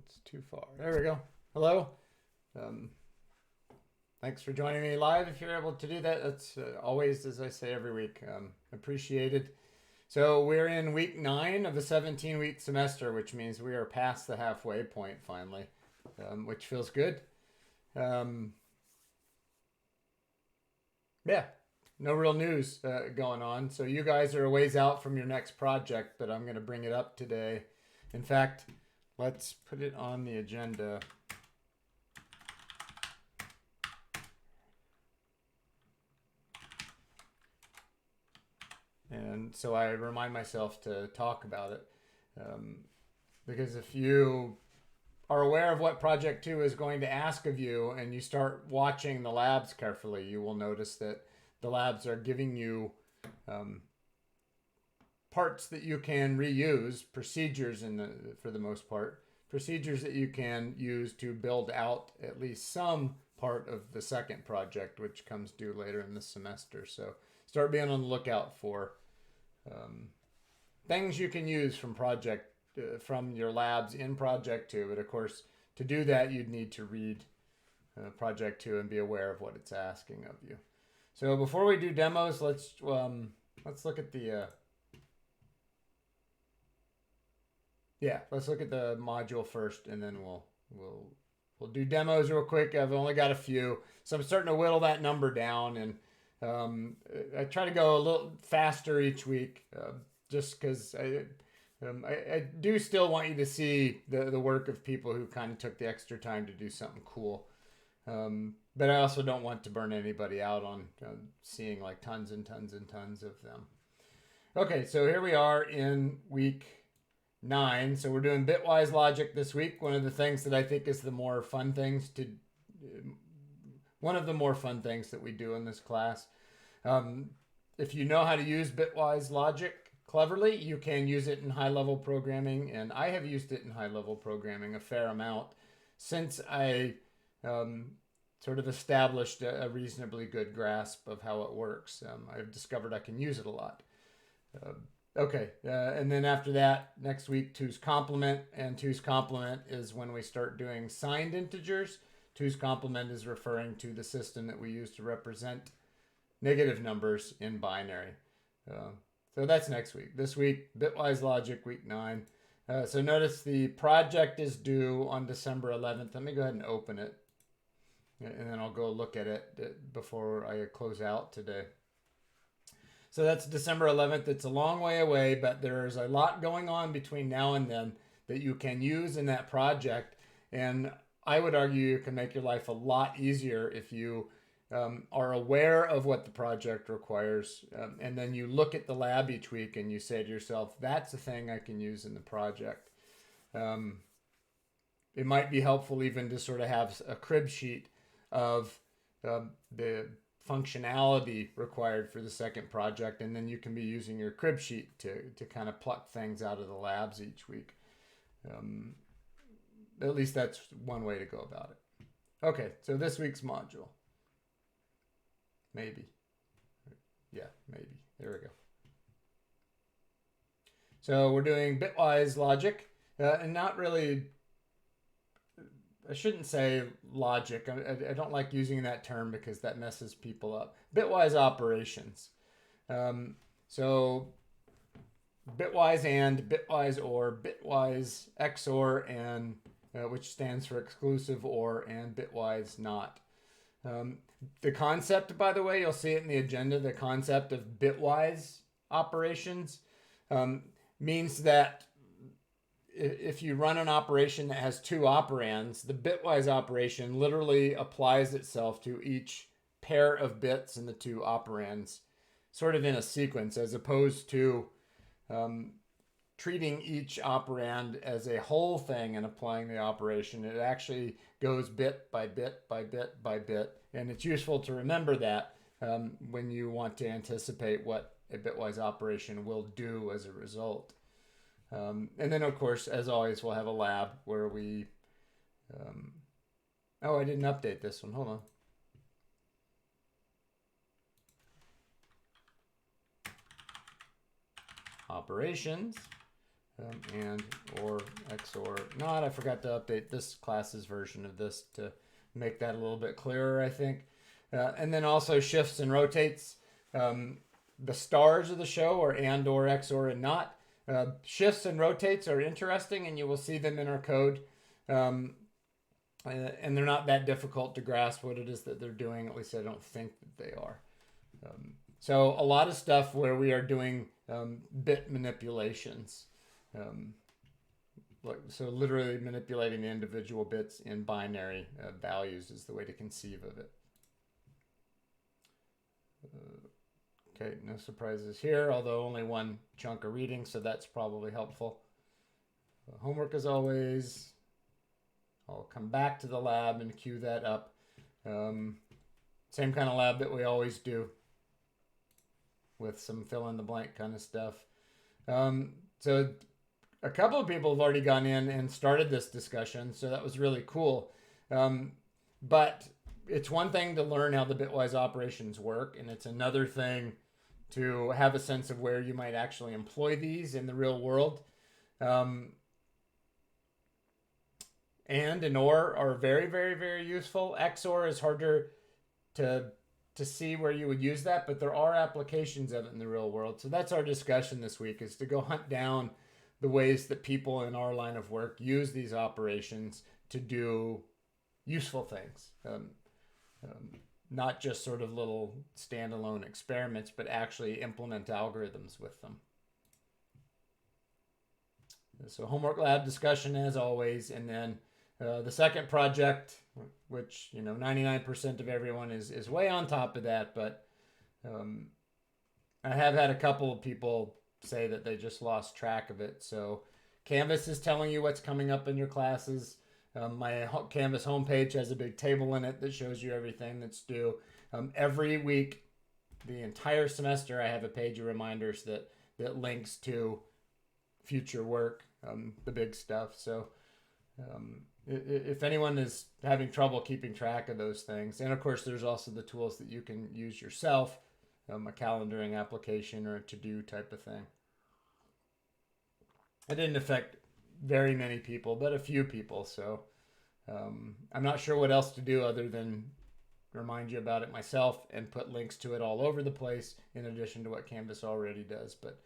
It's too far. There we go. Hello. Thanks for joining me live. If you're able to do that, that's always, as I say every week, appreciated. So we're in week 9 of a 17-week semester, which means we are past the halfway point finally, which feels good. Yeah, no real news going on. So you guys are a ways out from your next project, but I'm going to bring it up today. In fact, let's put it on the agenda. And so I remind myself to talk about it. Because if you are aware of what Project 2 is going to ask of you and you start watching the labs carefully, you will notice that the labs are giving you parts that you can reuse, procedures for the most part, procedures that you can use to build out at least some part of the second project, which comes due later in the semester. So start being on the lookout for things you can use from your labs in Project 2. But of course, to do that, you'd need to read Project 2 and be aware of what it's asking of you. So before we do demos, let's look at the let's look at the module first, and then we'll do demos real quick. I've only got a few, so I'm starting to whittle that number down, and I try to go a little faster each week, just because I do still want you to see the work of people who kind of took the extra time to do something cool. But I also don't want to burn anybody out on seeing like tons and tons and tons of them. Okay, so here we are in week 9. So we're doing bitwise logic this week. One of the things that I think is one of the more fun things that we do in this class. If you know how to use bitwise logic cleverly, you can use it in high-level programming, and I have used it in high-level programming a fair amount since I sort of established a reasonably good grasp of how it works. I've discovered I can use it a lot. And then after that, next week, Tues complement, and Tues complement is when we start doing signed integers. Tues complement is referring to the system that we use to represent negative numbers in binary. So that's next week. This week, bitwise logic, week 9. So notice the project is due on December 11th. Let me go ahead and open it, and then I'll go look at it before I close out today. So that's December 11th. It's a long way away, but there's a lot going on between now and then that you can use in that project. And I would argue you can make your life a lot easier if you are aware of what the project requires. And then you look at the lab each week and you say to yourself, that's a thing I can use in the project. It might be helpful even to sort of have a crib sheet of the functionality required for the second project, and then you can be using your crib sheet to kind of pluck things out of the labs each week. At least that's one way to go about it. Okay, so this week's module. Maybe. There we go. So we're doing bitwise logic, and not really, I shouldn't say logic. I don't like using that term because that messes people up. Bitwise operations. So bitwise and, bitwise or, bitwise XOR, and which stands for exclusive OR, and bitwise not. The concept, by the way, you'll see it in the agenda, the concept of bitwise operations means that if you run an operation that has 2 operands, the bitwise operation literally applies itself to each pair of bits in the 2 operands, sort of in a sequence, as opposed to treating each operand as a whole thing and applying the operation. It actually goes bit by bit by bit by bit, and it's useful to remember that when you want to anticipate what a bitwise operation will do as a result. And then, of course, as always, we'll have a lab where we... I didn't update this one. Hold on. Operations. and or XOR not. I forgot to update this class's version of this to make that a little bit clearer, I think. And then also shifts and rotates. The stars of the show are and or XOR and not. Shifts and rotates are interesting, and you will see them in our code. And they're not that difficult to grasp what it is that they're doing. At least I don't think that they are. So a lot of stuff where we are doing bit manipulations. So literally manipulating the individual bits in binary values is the way to conceive of it. Okay, no surprises here, although only one chunk of reading, so that's probably helpful. Homework as always. I'll come back to the lab and queue that up. Same kind of lab that we always do with some fill in the blank kind of stuff. So a couple of people have already gone in and started this discussion, so that was really cool. But it's one thing to learn how the bitwise operations work, and it's another thing to have a sense of where you might actually employ these in the real world. And OR are very, very, very useful. XOR is harder to see where you would use that, but there are applications of it in the real world. So that's our discussion this week, is to go hunt down the ways that people in our line of work use these operations to do useful things. Not just sort of little standalone experiments, but actually implement algorithms with them. So homework lab discussion as always, and then the second project, which 99% of everyone is way on top of that, but I have had a couple of people say that they just lost track of it. So Canvas is telling you what's coming up in your classes. My Canvas homepage has a big table in it that shows you everything that's due. Every week, the entire semester, I have a page of reminders that links to future work, the big stuff. So if anyone is having trouble keeping track of those things, and of course there's also the tools that you can use yourself, a calendaring application or a to-do type of thing. It didn't affect very many people, but a few people. So I'm not sure what else to do other than remind you about it myself and put links to it all over the place in addition to what Canvas already does. But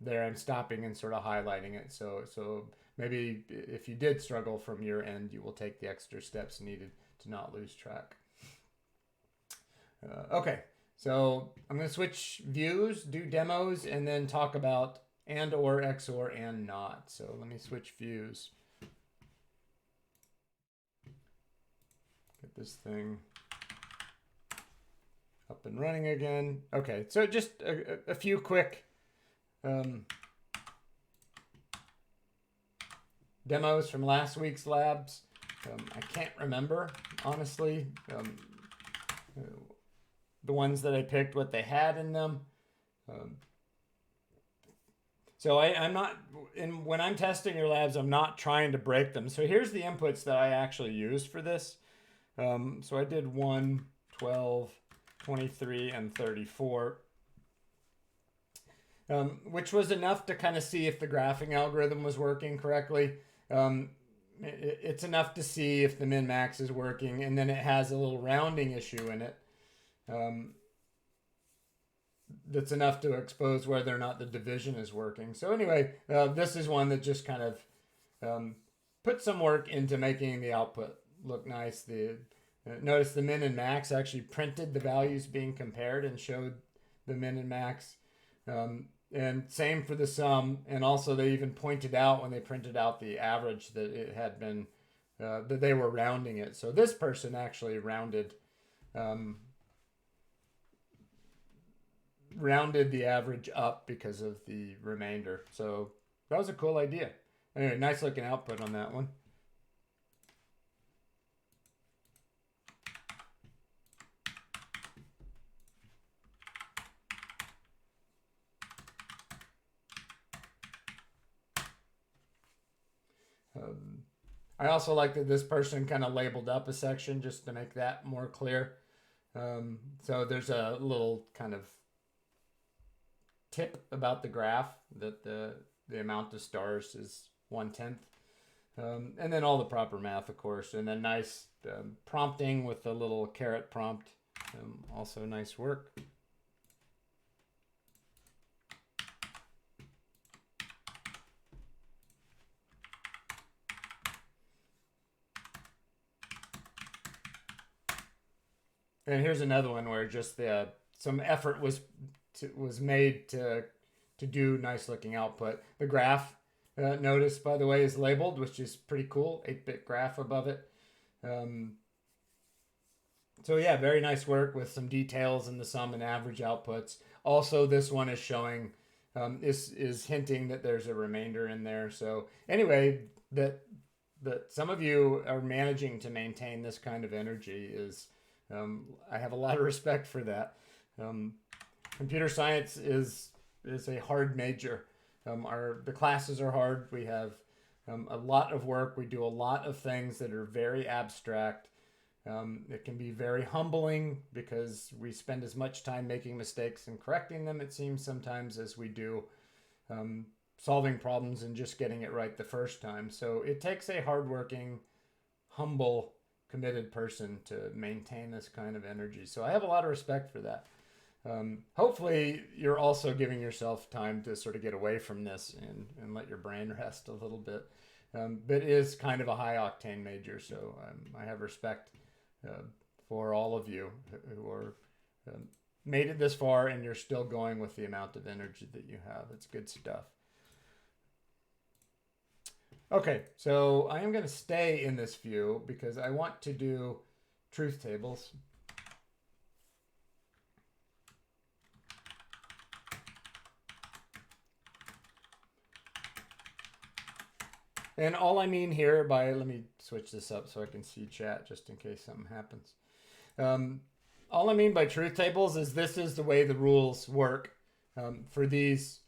there I'm stopping and sort of highlighting it. So maybe if you did struggle from your end, you will take the extra steps needed to not lose track. Okay, so I'm going to switch views, do demos, and then talk about and or XOR and not. So let me switch views. Get this thing up and running again. Okay, so just a few quick demos from last week's labs. I can't remember, honestly, the ones that I picked, what they had in them. So I'm not, when I'm testing your labs, I'm not trying to break them. So here's the inputs that I actually used for this. So I did 1, 12, 23, and 34, which was enough to kind of see if the graphing algorithm was working correctly. It's enough to see if the min-max is working, and then it has a little rounding issue in it. That's enough to expose whether or not the division is working. So anyway, this is one that just kind of put some work into making the output look nice. Notice the min and max actually printed the values being compared and showed the min and max. And same for the sum. And also they even pointed out when they printed out the average that it had been, that they were rounding it. So this person actually rounded the average up because of the remainder. So that was a cool idea. Anyway, nice looking output on that one. I also like that this person kind of labeled up a section just to make that more clear. So there's a little kind of tip about the graph that the amount of stars is 1/10. And then all the proper math, of course, and then nice prompting with the little caret prompt. Also nice work. And here's another one where just some effort was made to do nice looking output. The graph, notice, by the way, is labeled, which is pretty cool. 8-bit graph above it. So yeah, very nice work with some details in the sum and average outputs. Also, this one is showing, is hinting that there's a remainder in there. So anyway, that some of you are managing to maintain this kind of energy is, I have a lot of respect for that. Computer science is a hard major. The classes are hard. We have a lot of work. We do a lot of things that are very abstract. It can be very humbling because we spend as much time making mistakes and correcting them, it seems sometimes, as we do solving problems and just getting it right the first time. So it takes a hardworking, humble, committed person to maintain this kind of energy. So I have a lot of respect for that. Hopefully you're also giving yourself time to sort of get away from this and let your brain rest a little bit. But it is kind of a high octane major, so I have respect for all of you who are made it this far and you're still going with the amount of energy that you have. It's good stuff. Okay, so I am going to stay in this view because I want to do truth tables. And all I mean here by, let me switch this up so I can see chat just in case something happens. All I mean by truth tables is this is the way the rules work for these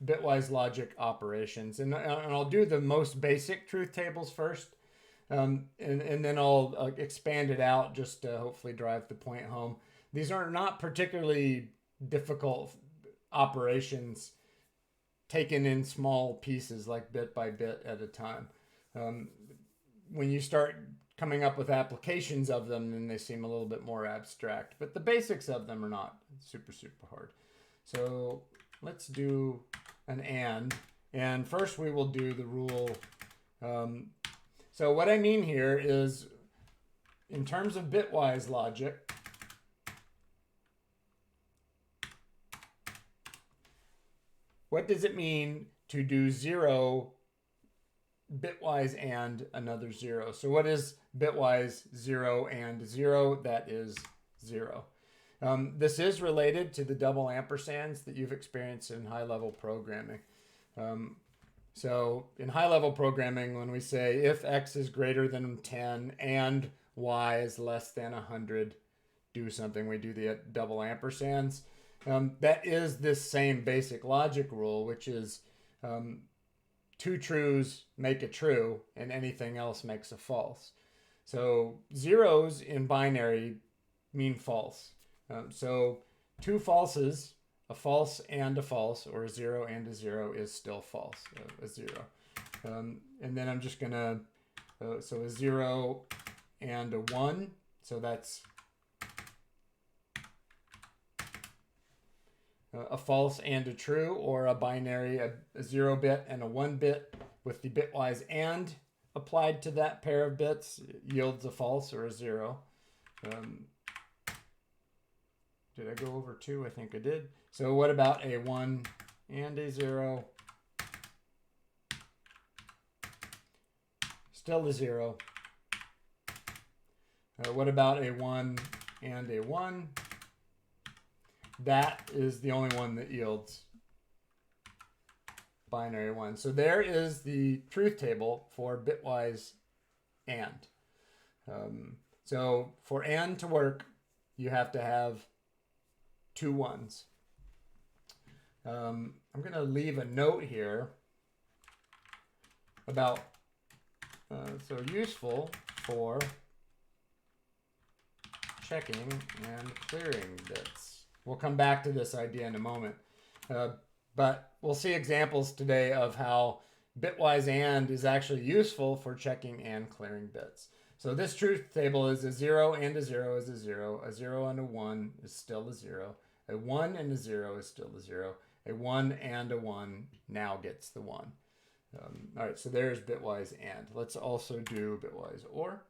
bitwise logic operations. And I'll do the most basic truth tables first. And then I'll expand it out just to hopefully drive the point home. These are not particularly difficult operations taken in small pieces, like bit by bit at a time. When you start coming up with applications of them, then they seem a little bit more abstract. But the basics of them are not super, super hard. So let's do an and. And first we will do the rule. So what I mean here is, in terms of bitwise logic, what does it mean to do 0 bitwise and another 0? So what is bitwise 0 and 0? That is 0. This is related to the double ampersands that you've experienced in high-level programming. So in high-level programming, when we say if x is greater than 10 and y is less than 100, do something, we do the double ampersands. That is this same basic logic rule, which is 2 trues make a true and anything else makes a false. So zeros in binary mean false. So 2 falses, a false and a false, or a 0 and a 0 is still false, a 0. And then I'm just going to, so a 0 and a 1, so that's a false and a true, or a binary, a 0-bit and a 1-bit with the bitwise and applied to that pair of bits yields a false or a 0. Did I go over 2? I think I did. So what about a 1 and a 0? Still a 0. What about a 1 and a 1? That is the only one that yields binary 1. So there is the truth table for bitwise and. So for and to work, you have to have 2 1s. I'm going to leave a note here about, so useful for checking and clearing bits. We'll come back to this idea in a moment. But we'll see examples today of how bitwise AND is actually useful for checking and clearing bits. So this truth table is a 0 and a 0 is a 0. A 0 and a 1 is still a 0. A 1 and a 0 is still a 0. A 1 and a 1 now gets the 1. All right, so there's bitwise AND. Let's also do bitwise OR.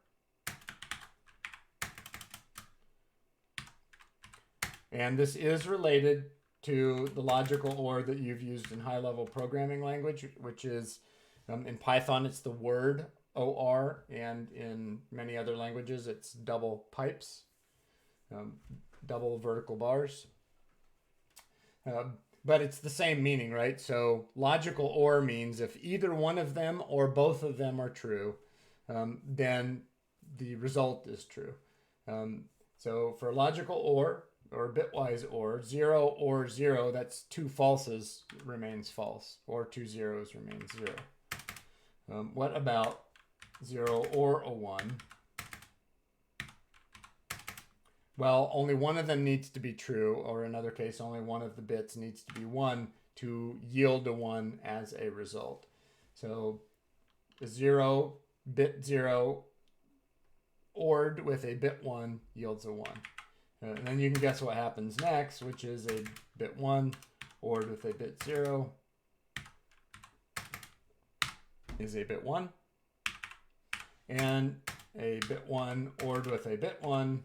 And this is related to the logical OR that you've used in high-level programming language, which is, in Python, it's the word OR, and in many other languages, it's double pipes, double vertical bars. But it's the same meaning, right? So logical OR means if either one of them or both of them are true, then the result is true. So for logical OR bitwise OR, 0 or 0, that's two falses remains false, or two zeros remains 0. What about 0 or a 1? Well, only one of them needs to be true, or in another case, only one of the bits needs to be 1 to yield a 1 as a result. So the 0, bit 0, ORed with a bit 1 yields a 1. And then you can guess what happens next, which is a bit 1 ORed with a bit 0 is a bit 1. And a bit 1 ORed with a bit 1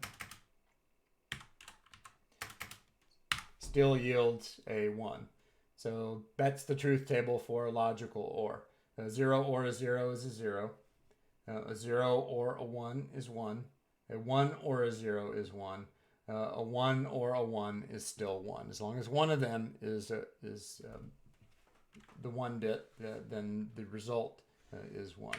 still yields a 1. So that's the truth table for a logical OR. A 0 or a 0 is a 0. A 0 or a 1 is 1. A 1 or a 0 is 1. A 1 or a 1 is still 1. As long as one of them is the 1 bit, then the result is 1.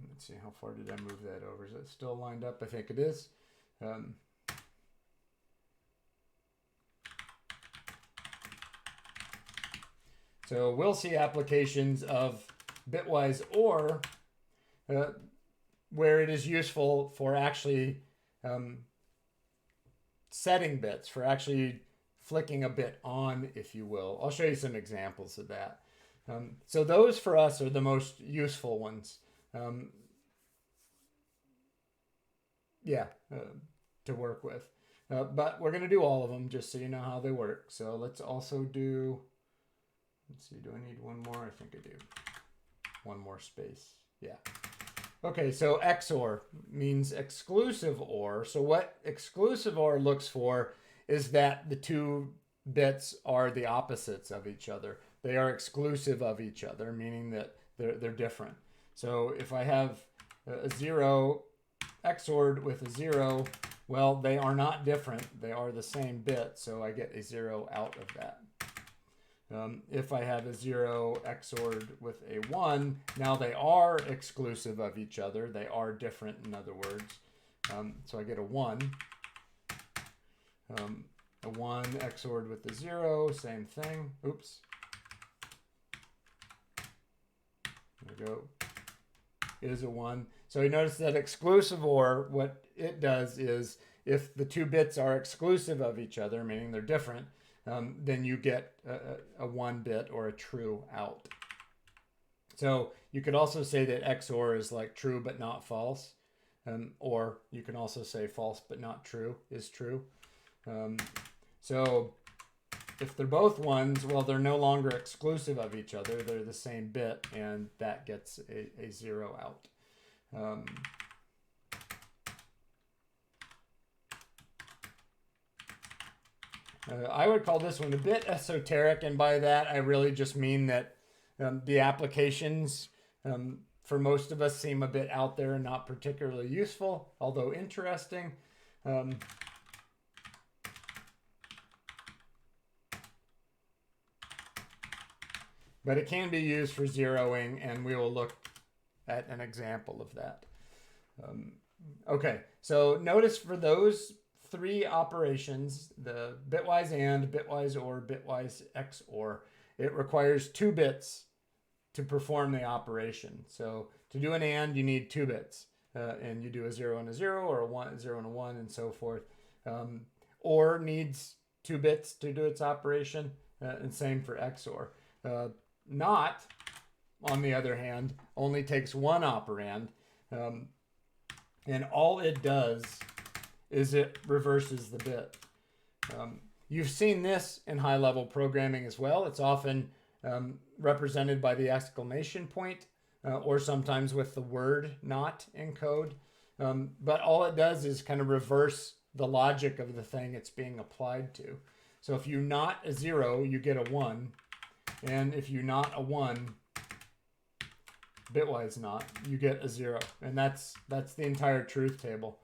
Let's see, how far did I move that over? Is it still lined up? I think it is. So we'll see applications of bitwise OR where it is useful for actually setting bits, for actually flicking a bit on, if you will. I'll show you some examples of that. So those for us are the most useful ones. To work with. But we're going to do all of them just so you know how they work. So let's also do, let's see, do I need one more? I think I do. One more space. Yeah. Okay, so XOR means exclusive OR. So what exclusive OR looks for is that the two bits are the opposites of each other. They are exclusive of each other, meaning that they're different. So if I have a 0 XORed with a 0, well, they are not different. They are the same bit, so I get a 0 out of that. If I have a 0 XORed with a 1, now they are exclusive of each other. They are different, in other words. So I get a 1. A 1 XORed with a 0, same thing. Oops. There we go. Is a 1. So you notice that exclusive OR, what it does is if the two bits are exclusive of each other, meaning they're different, then you get a 1 bit or a true out. So you could also say that XOR is like true but not false. Or you can also say false but not true is true. So if they're both 1s, well, they're no longer exclusive of each other. They're the same bit, and that gets a 0 out. I would call this one a bit esoteric, and by that I really just mean that the applications for most of us seem a bit out there and not particularly useful, although interesting. But it can be used for zeroing, and we will look at an example of that. Okay, so notice for those 3 operations, the bitwise AND, bitwise OR, bitwise XOR, it requires 2 bits to perform the operation. So to do an AND, you need 2 bits. And you do a 0 and a 0, or a 0 and a 1, and so forth. OR needs 2 bits to do its operation. and same for XOR. Not, on the other hand, only takes one operand, and all it does is it reverses the bit. You've seen this in high-level programming as well. It's often represented by the exclamation point, or sometimes with the word not in code. But all it does is kind of reverse the logic of the thing it's being applied to. So if you not a 0, you get a 1. And if you not a 1, bitwise not, you get a 0. And that's the entire truth table.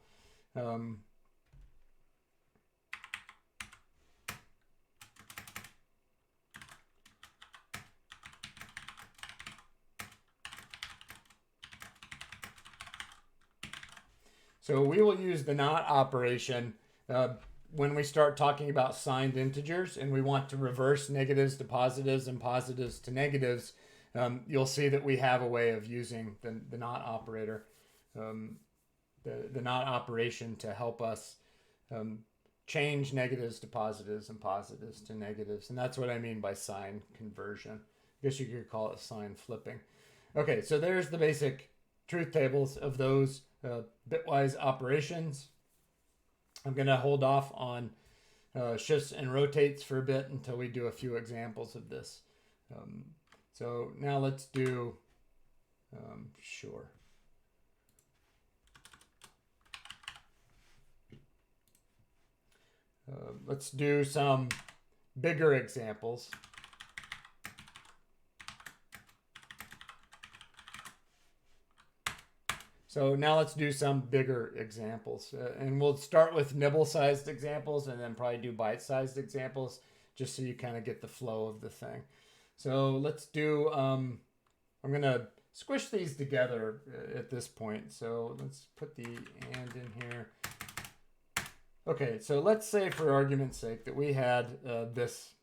So we will use the not operation when we start talking about signed integers and we want to reverse negatives to positives and positives to negatives. You'll see that we have a way of using the not operator, the not operation to help us change negatives to positives and positives to negatives. And that's what I mean by sign conversion. I guess you could call it sign flipping. Okay, so there's the basic truth tables of those bitwise operations. I'm going to hold off on shifts and rotates for a bit until we do a few examples of this. So now let's do, sure. Let's do some bigger examples. So now let's do some bigger examples. And we'll start with nibble-sized examples and then probably do bite-sized examples just so you kind of get the flow of the thing. So let's do, I'm going to squish these together at this point. So let's put the and in here. Okay, so let's say for argument's sake that we had this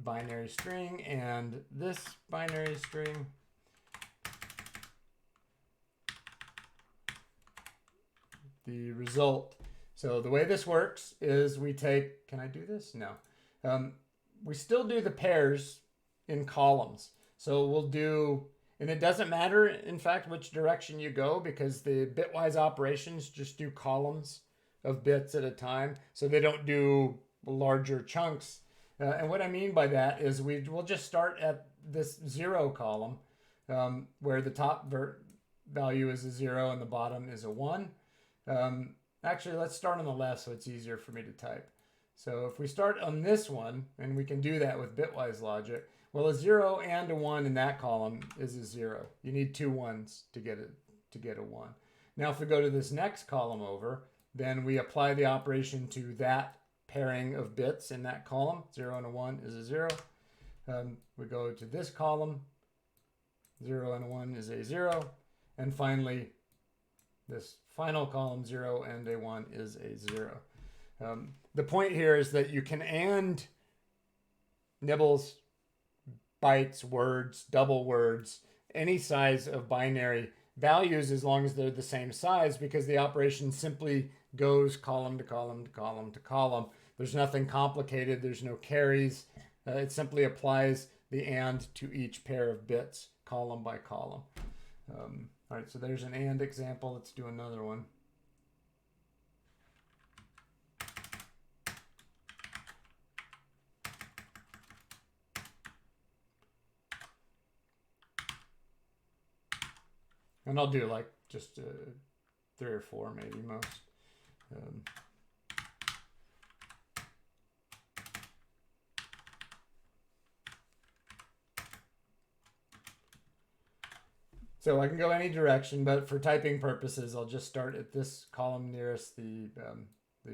binary string and this binary string. The result. So the way this works is we take, can I do this? No. We still do the pairs in columns. So we'll do, and it doesn't matter, in fact, which direction you go because the bitwise operations just do columns of bits at a time. So they don't do larger chunks. And what I mean by that is we'll just start at this 0 column where the top value is a 0 and the bottom is a 1. Actually, let's start on the left so it's easier for me to type. So if we start on this one, and we can do that with bitwise logic, well, a 0 and a 1 in that column is a 0. You need 2 1s to get a 1. Now, if we go to this next column over, then we apply the operation to that pairing of bits in that column. 0 and a 1 is a 0. We go to this column. 0 and a 1 is a 0. And finally, this final column, 0 and a 1 is a 0. The point here is that you can and nibbles, bytes, words, double words, any size of binary values as long as they're the same size because the operation simply goes column to column to column to column. There's nothing complicated. There's no carries. It simply applies the and to each pair of bits column by column. All right, so there's an and example. Let's do another one. And I'll do like just 3 or 4 maybe most. So I can go any direction, but for typing purposes, I'll just start at this column nearest the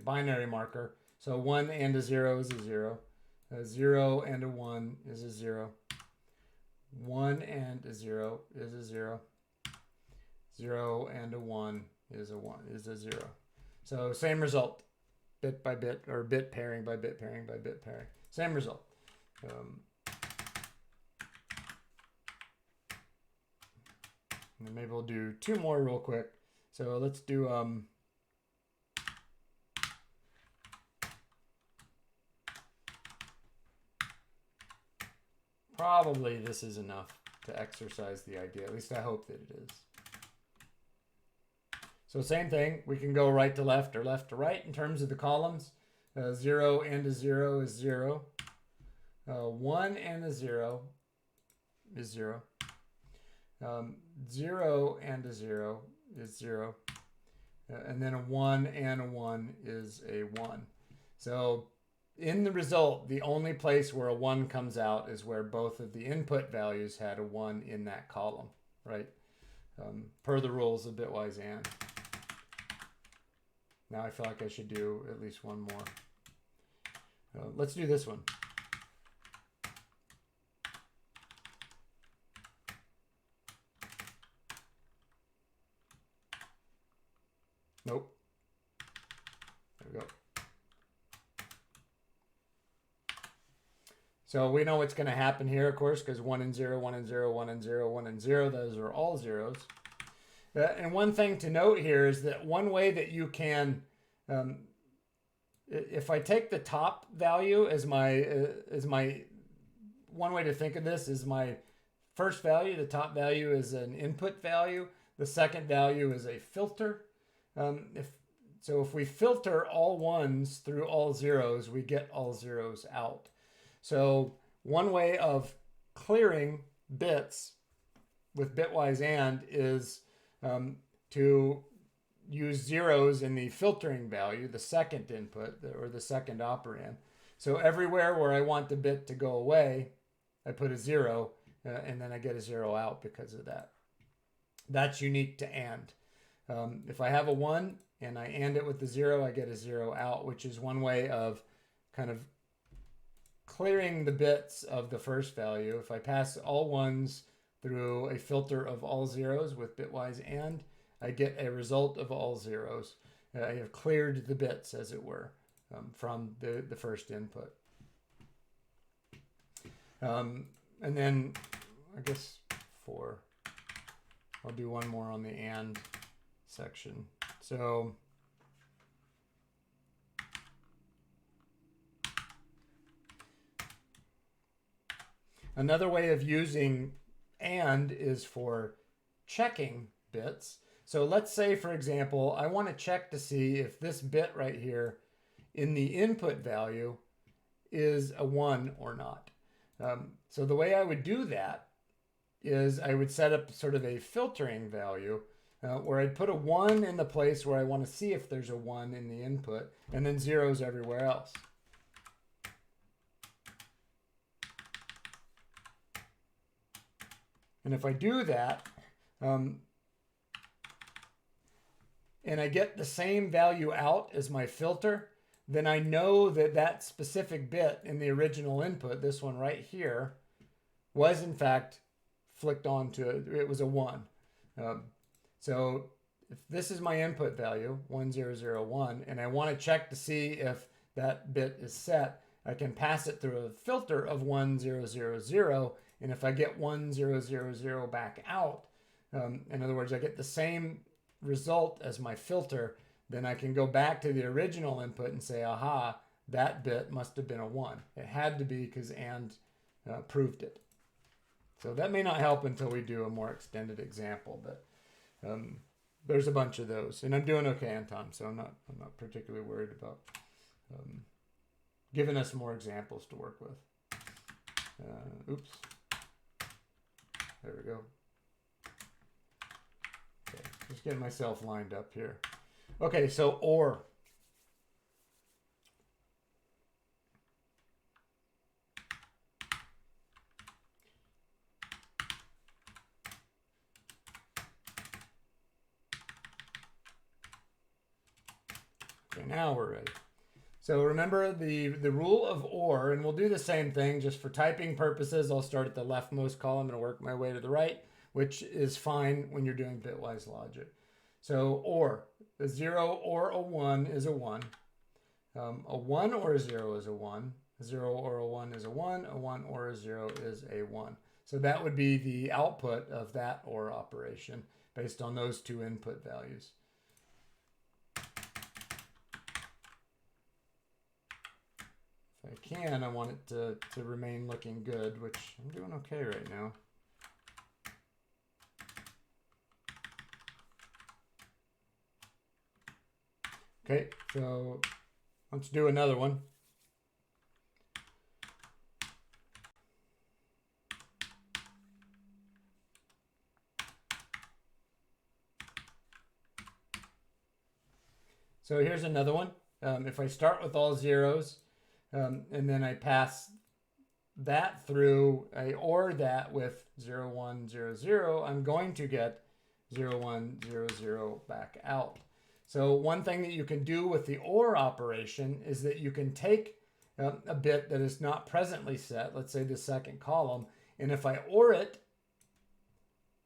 binary marker. So 1 and a 0 is a 0. A 0 and a 1 is a 0. 1 and a 0 is a 0. 0 and a 1 is a 0. So same result, bit by bit, or bit pairing by bit pairing by bit pairing. Same result. And maybe we'll do 2 more real quick. So let's do probably this is enough to exercise the idea. At least I hope that it is. So same thing, we can go right to left or left to right in terms of the columns. 0 and a 0 is 0. 1 and a 0 is 0. 0 and a 0 is 0. And then a 1 and a 1 is a 1. So in the result, the only place where a 1 comes out is where both of the input values had a 1 in that column, right? Per the rules of bitwise AND. Now I feel like I should do at least one more. Let's do this one. Nope. There we go. So we know what's going to happen here, of course, because 1 and 0, 1 and 0, 1 and 0, 1 and 0, those are all zeros. And one thing to note here is that one way that you can, if I take the top value as my, one way to think of this is my first value, the top value is an input value, the second value is a filter. If we filter all ones through all zeros, we get all zeros out. So one way of clearing bits with bitwise AND is to use zeros in the filtering value, the second input or the second operand. So everywhere where I want the bit to go away, I put a 0 and then I get a 0 out because of that. That's unique to AND. If I have a 1 and I AND it with the 0, I get a 0 out, which is one way of kind of clearing the bits of the first value. If I pass all ones through a filter of all zeros with bitwise AND, I get a result of all zeros. I have cleared the bits, as it were, from the first input. And then, I guess 4. I'll do one more on the AND section. So another way of using AND is for checking bits. So let's say, for example, I want to check to see if this bit right here in the input value is a 1 or not. So the way I would do that is I would set up sort of a filtering value where I'd put a 1 in the place where I want to see if there's a 1 in the input, and then zeros everywhere else. And if I do that, and I get the same value out as my filter, then I know that that specific bit in the original input, this one right here, was in fact flicked onto it. It was a 1. So if this is my input value, 1001, and I want to check to see if that bit is set, I can pass it through a filter of 1000, and if I get 1000 back out, in other words, I get the same result as my filter, then I can go back to the original input and say, aha, that bit must have been a 1. It had to be because AND proved it. So that may not help until we do a more extended example, but there's a bunch of those, and I'm doing okay on time, so I'm not particularly worried about giving us more examples to work with. Oops, there we go. Okay, just getting myself lined up here. Okay, so OR. Okay, now we're ready. So remember the rule of OR, and we'll do the same thing just for typing purposes. I'll start at the leftmost column and work my way to the right, which is fine when you're doing bitwise logic. So OR, a 0 or a 1 is a 1. A 1 or a 0 is a 1. A 0 or a 1 is a 1. A 1 or a 0 is a 1. So that would be the output of that OR operation based on those two input values. If I I can, I want it to remain looking good, which I'm doing okay right now. Okay, so let's do another one. So here's another one. If I start with all zeros, and then I pass that through, I OR that with 0, 1, 0, 0, I'm going to get 0, 1, 0, 0 back out. So one thing that you can do with the OR operation is that you can take a bit that is not presently set, let's say the second column, and if I OR it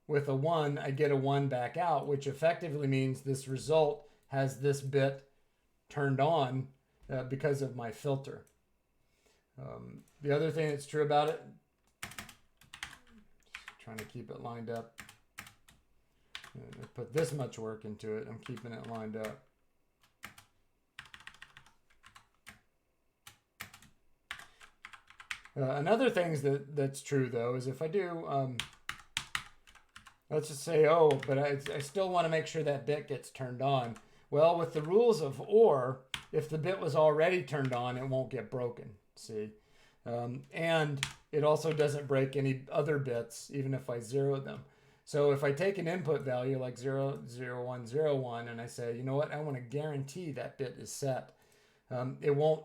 with a 1, I get a 1 back out, which effectively means this result has this bit turned on because of my filter. The other thing that's true about it, trying to keep it lined up. I put this much work into it. I'm keeping it lined up. Another thing that's true though is if I do, let's just say, oh, but I still want to make sure that bit gets turned on. Well, with the rules of OR, if the bit was already turned on, it won't get broken, see? And it also doesn't break any other bits, even if I zero them. So if I take an input value like 0, 0, 1, 0, 1, and I say, you know what, I want to guarantee that bit is set, it won't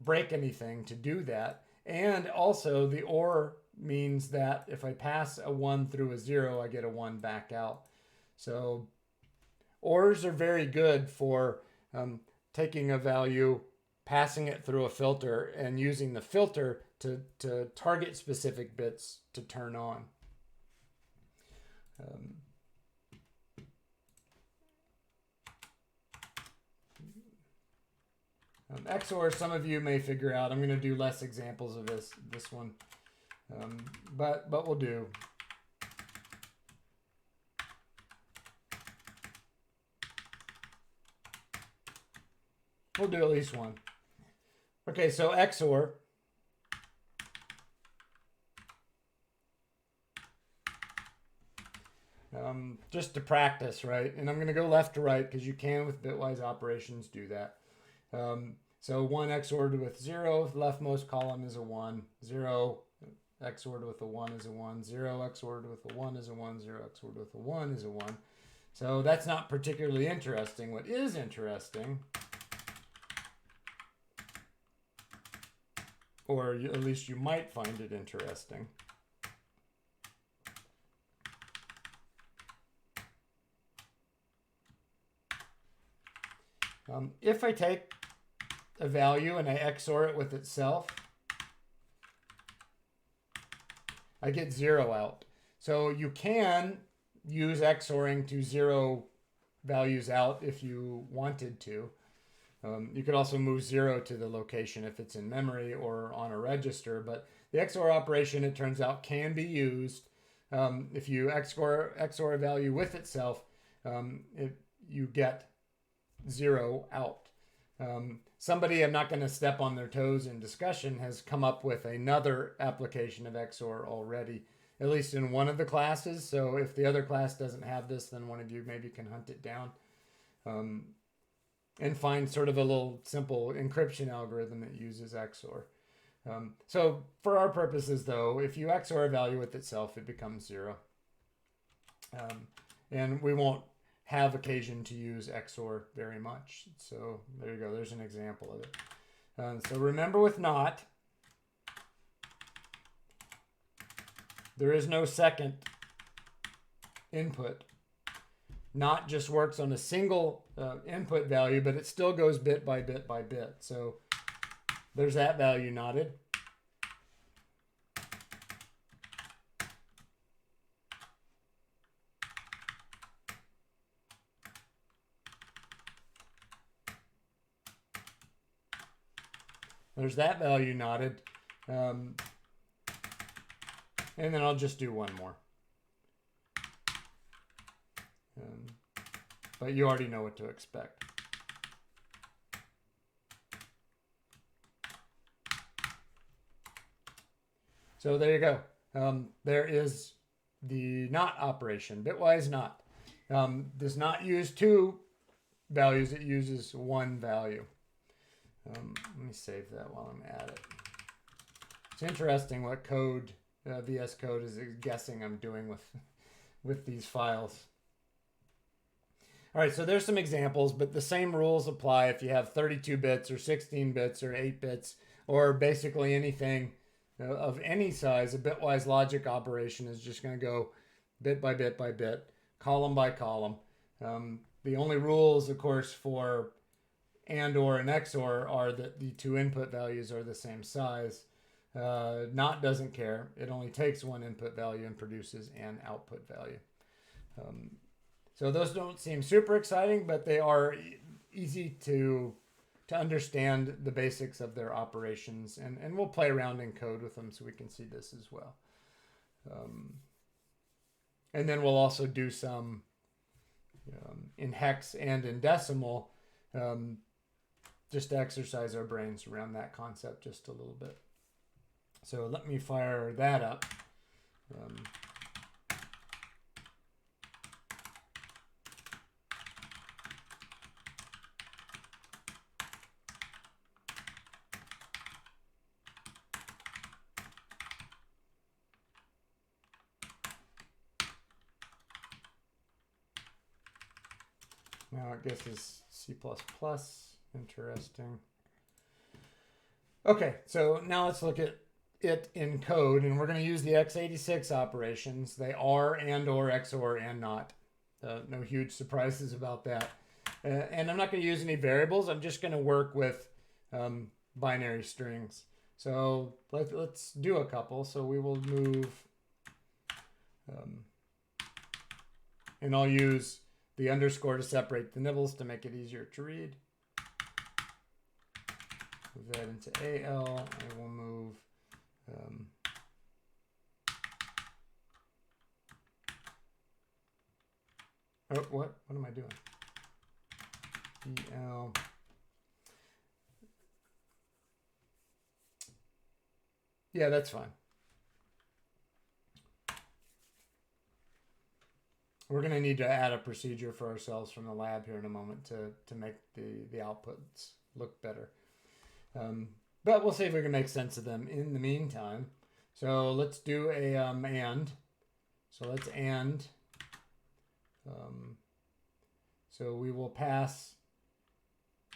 break anything to do that. And also the OR means that if I pass a 1 through a 0, I get a 1 back out. So ORs are very good for taking a value, passing it through a filter, and using the filter to target specific bits to turn on. XOR, some of you may figure out. I'm going to do less examples of this one, but we'll do. We'll do at least one. Okay, so XOR. Just to practice, right? And I'm going to go left to right because you can with bitwise operations do that. So 1 XORed with 0, leftmost column is a 1, 0 XORed with a 1 is a 1, 0 XORed with a 1 is a 1, 0 XORed with a 1 is a 1. So that's not particularly interesting. What is interesting, or at least you might find it interesting, if I take a value and I XOR it with itself, I get 0 out. So you can use XORing to 0 values out if you wanted to. You could also move 0 to the location if it's in memory or on a register, but the XOR operation, it turns out, can be used. If you XOR a value with itself, you get 0 out. Somebody, I'm not going to step on their toes in discussion, has come up with another application of XOR already, at least in one of the classes. So if the other class doesn't have this, then one of you maybe can hunt it down and find sort of a little simple encryption algorithm that uses XOR. So for our purposes, though, if you XOR a value with itself, it becomes 0. And we won't have occasion to use XOR very much. So there you go. There's an example of it. So remember with NOT, there is no second input. NOT just works on a single input value, but it still goes bit by bit by bit. So there's that value knotted. There's that value knotted. And then I'll just do one more. But you already know what to expect. So there you go. There is the not operation, bitwise not. Does not use two values, it uses one value. Let me save that while I'm at it. It's interesting what code, VS Code is guessing I'm doing with these files. All right, so there's some examples, but the same rules apply if you have 32 bits or 16 bits or 8 bits or basically anything of any size. A bitwise logic operation is just going to go bit by bit by bit, column by column. The only rules, of course, for AND, OR, and XOR are that the two input values are the same size. Not doesn't care. It only takes one input value and produces an output value. So those don't seem super exciting, but they are easy to understand the basics of their operations. And we'll play around in code with them so we can see this as well. And then we'll also do some in hex and in decimal, just to exercise our brains around that concept just a little bit. So let me fire that up. Now I guess is C++. Interesting. Okay, so now let's look at it in code, and we're going to use the x86 operations. They are and, or, XOR, and not. No huge surprises about that. And I'm not going to use any variables. I'm just going to work with binary strings. So let's do a couple. So we will move, and I'll use the underscore to separate the nibbles to make it easier to read. Move that into AL, and we'll move oh, what am I doing? BL. Yeah, that's fine. We're going to need to add a procedure for ourselves from the lab here in a moment to make the outputs look better. But we'll see if we can make sense of them in the meantime. So let's do a AND. So let's AND. So we will pass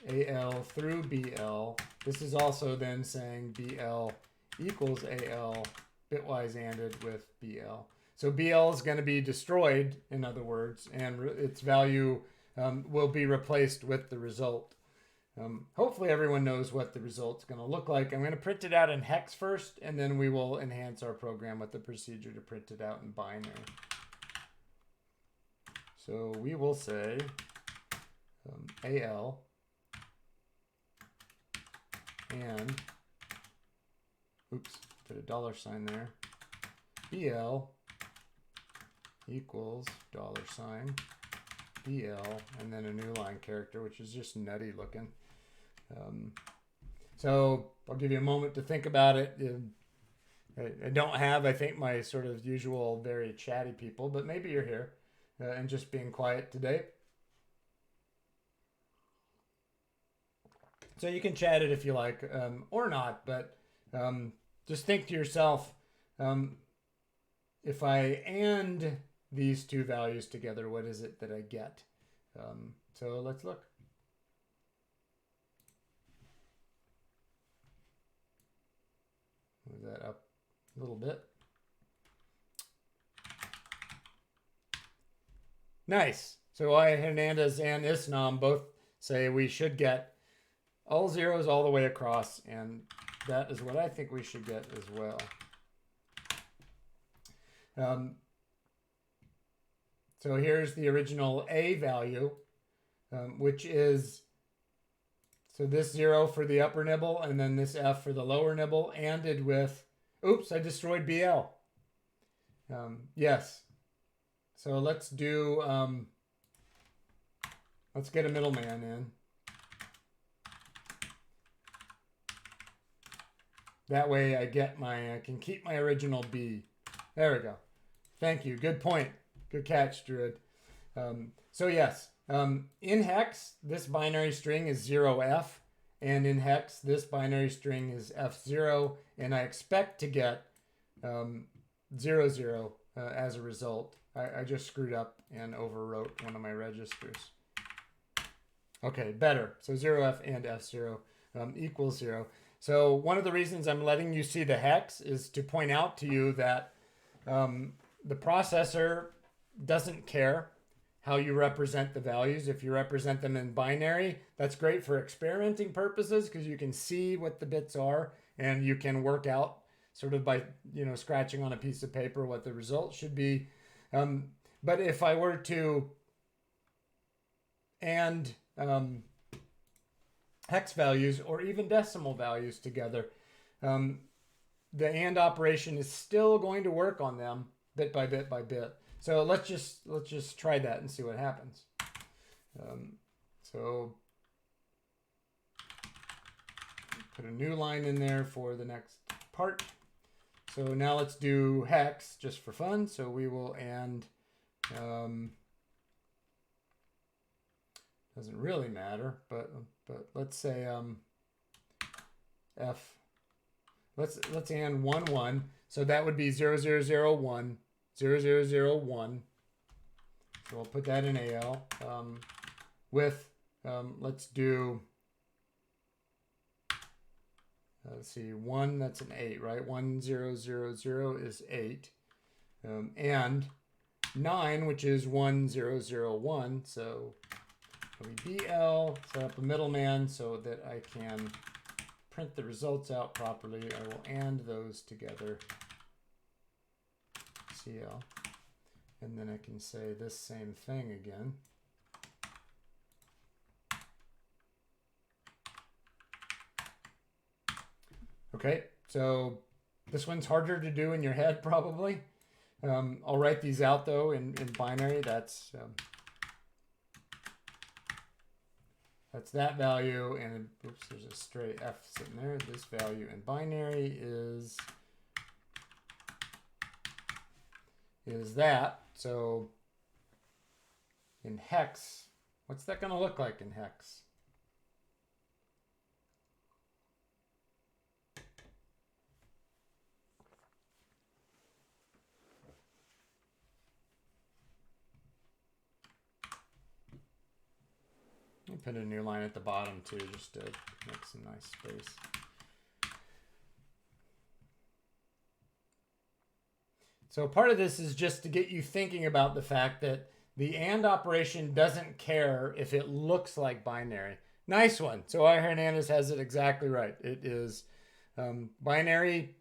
AL through BL. This is also then saying BL equals AL, bitwise ANDed with BL. So BL is going to be destroyed, in other words, and its value will be replaced with the result. Hopefully everyone knows what the result's going to look like. I'm going to print it out in hex first, and then we will enhance our program with the procedure to print it out in binary. So we will say AL and, oops, put a $sign there, BL equals $, BL, and then a new line character, which is just nutty looking. So I'll give you a moment to think about it. I don't have, I think, my sort of usual very chatty people, but maybe you're here and just being quiet today. So you can chat it if you like, or not, but just think to yourself, if I AND these two values together, what is it that I get? So let's look. Move that up a little bit. Nice. So I, Hernandez, and Isnam both say we should get all zeros all the way across, and that is what I think we should get as well. So here's the original A value, which is, so this 0 for the upper nibble, and then this F for the lower nibble, ANDed with, oops, I destroyed BL. Yes. So let's do, let's get a middleman in. That way I can keep my original B. There we go. Thank you. Good point. Good catch, Druid. So yes, in hex, this binary string is 0f, and in hex, this binary string is f0, and I expect to get 0, 0 as a result. I just screwed up and overwrote one of my registers. Okay, better. So 0f and f0 equals 0. So one of the reasons I'm letting you see the hex is to point out to you that the processor doesn't care how you represent the values. If you represent them in binary, that's great for experimenting purposes because you can see what the bits are and you can work out sort of by, scratching on a piece of paper what the result should be. But if I were to and hex values or even decimal values together, the AND operation is still going to work on them bit by bit by bit. So let's just try that and see what happens. So put a new line in there for the next part. So now let's do hex just for fun. So we will AND, doesn't really matter, but let's say F. Let's AND 1 1. So that would be 0 0 0 1 0 0 0 1. So we'll put that in AL with let's do let's see, 1, that's an 8, right? 1 0 0 0 is 8, and 9, which is 1 0 0 1. So we BL, set up a middleman so that I can print the results out properly. I will AND those together, CL, and then I can say this same thing again. Okay, so this one's harder to do in your head probably. I'll write these out though in binary. That's that value, and oops, there's a stray F sitting there. This value in binary is that. So in hex, what's that going to look like in hex? Put a new line at the bottom too, just to make some nice space. So part of this is just to get you thinking about the fact that the AND operation doesn't care if it looks like binary. Nice one. So I. Hernandez has it exactly right. It is binary,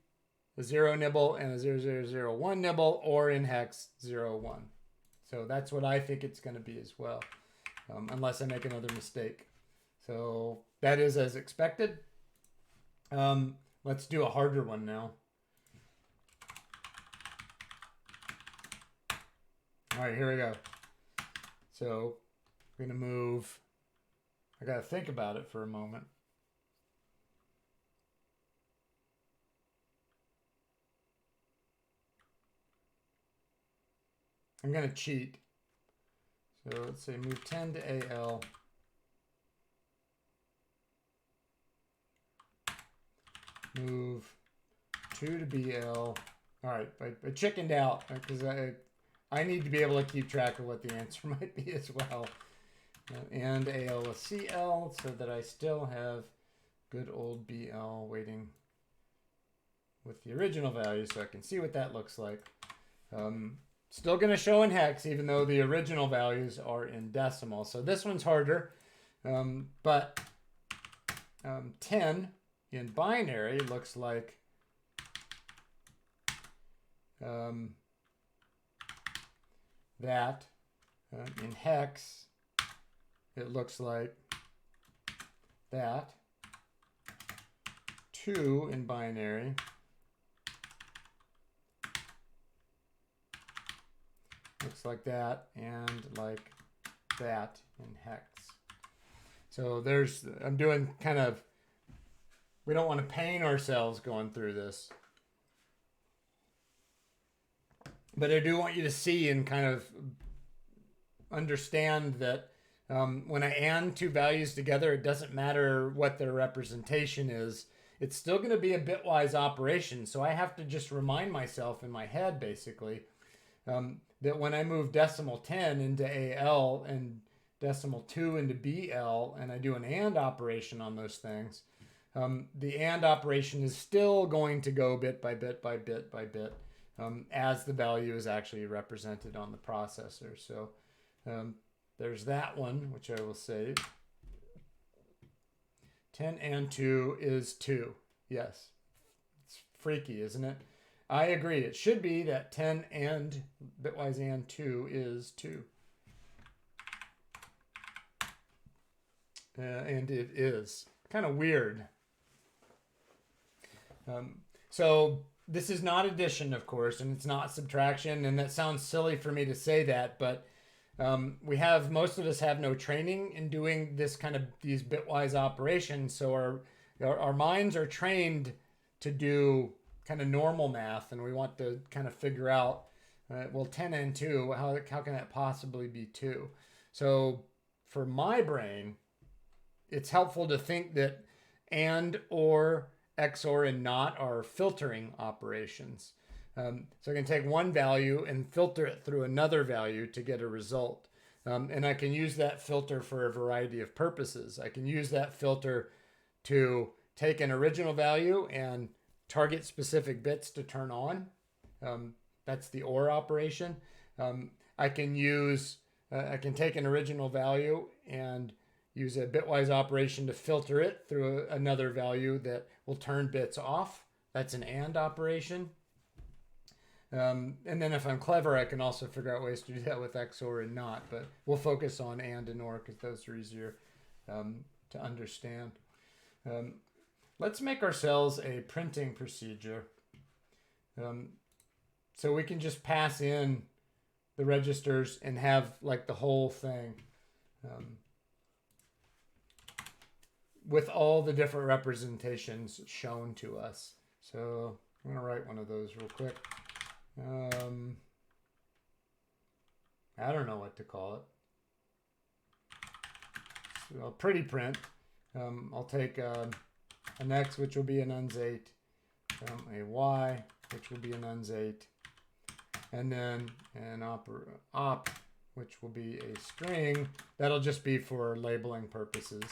a 0 nibble, and a 0 0 0 1 nibble, or in hex 0 1. So that's what I think it's going to be as well. Unless I make another mistake. So that is as expected. Let's do a harder one now. All right, here we go. So we're going to move. I got to think about it for a moment. I'm going to cheat. So let's say move 10 to AL. Move 2 to BL. All right, I chickened out because I need to be able to keep track of what the answer might be as well. And AL with CL so that I still have good old BL waiting with the original value so I can see what that looks like. Still going to show in hex, even though the original values are in decimal. So this one's harder, but 10 in binary looks like that. In hex, it looks like that. 2 in binary looks like that, and like that in hex. So I'm doing kind of we don't want to pain ourselves going through this. But I do want you to see and kind of understand that when I AND two values together, it doesn't matter what their representation is. It's still going to be a bitwise operation. So I have to just remind myself in my head, basically, that when I move decimal 10 into AL and decimal 2 into BL, and I do an AND operation on those things, the AND operation is still going to go bit by bit by bit by bit as the value is actually represented on the processor. So there's that one, which I will save. 10 and 2 is 2. Yes. It's freaky, isn't it? I agree. It should be that 10 and bitwise and 2 is 2. And it is. Kind of weird. So this is not addition, of course, and it's not subtraction. And that sounds silly for me to say that, but most of us have no training in doing this kind of these bitwise operations. So our minds are trained to do kind of normal math, and we want to kind of figure out, well, 10 and 2, how can that possibly be 2? So for my brain, it's helpful to think that and, or, XOR, and NOT are filtering operations. So I can take one value and filter it through another value to get a result. And I can use that filter for a variety of purposes. I can use that filter to take an original value and target specific bits to turn on. That's the OR operation. I can take an original value and use a bitwise operation to filter it through another value that will turn bits off. That's an AND operation. And then if I'm clever, I can also figure out ways to do that with XOR and NOT, but we'll focus on AND and OR because those are easier to understand. Let's make ourselves a printing procedure. So we can just pass in the registers and have like the whole thing with all the different representations shown to us. So I'm going to write one of those real quick. I don't know what to call it. So a pretty print. I'll take an X, which will be an UNS8, a Y, which will be an UNS8, and then an op, which will be a string. That'll just be for labeling purposes.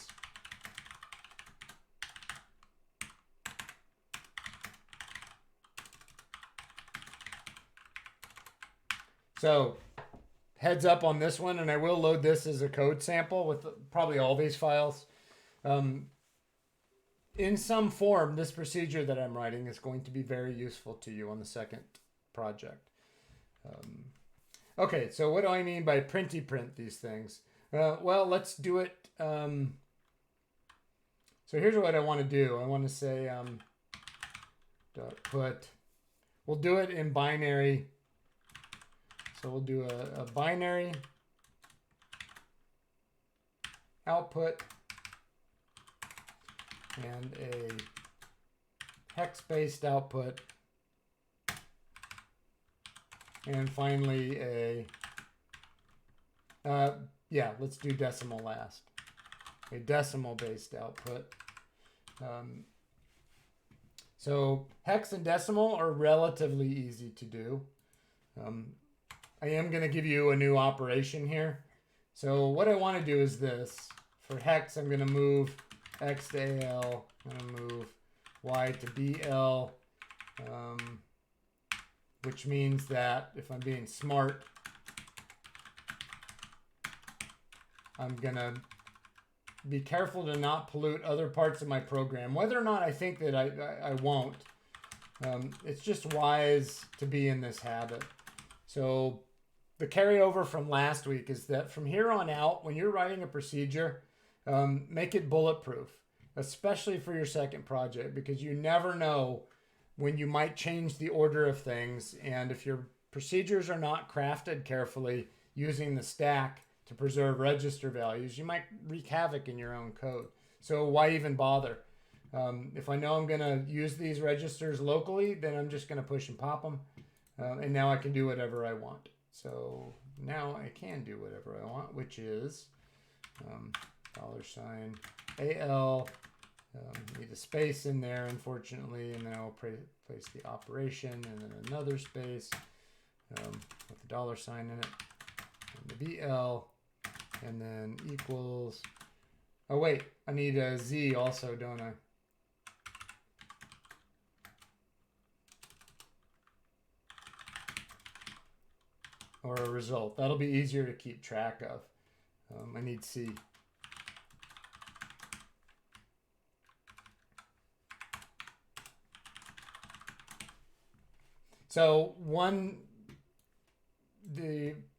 So heads up on this one, and I will load this as a code sample with probably all these files. In some form, this procedure that I'm writing is going to be very useful to you on the second project. Okay, so what do I mean by printy print these things? Well, let's do it. So here's what I want to do. I want to say dot put. We'll do it in binary. So we'll do a binary output and a hex-based output, and finally let's do decimal last. A decimal-based output. So hex and decimal are relatively easy to do. I am going to give you a new operation here. So what I want to do is this. For hex, I'm going to move X to AL. I'm going to move Y to BL, which means that if I'm being smart, I'm going to be careful to not pollute other parts of my program. Whether or not I think that I won't, it's just wise to be in this habit. So the carryover from last week is that from here on out, when you're writing a procedure, make it bulletproof, especially for your second project, because you never know when you might change the order of things. And if your procedures are not crafted carefully using the stack to preserve register values, you might wreak havoc in your own code. So why even bother? If I know I'm going to use these registers locally, then I'm just going to push and pop them. And now I can do whatever I want. So now I can do whatever I want, which is $ AL. Need a space in there, unfortunately, and then I'll place the operation and then another space with the $ in it, and the BL, and then equals. Oh wait, I need a Z also, don't I? Or a result. That'll be easier to keep track of. I need C. So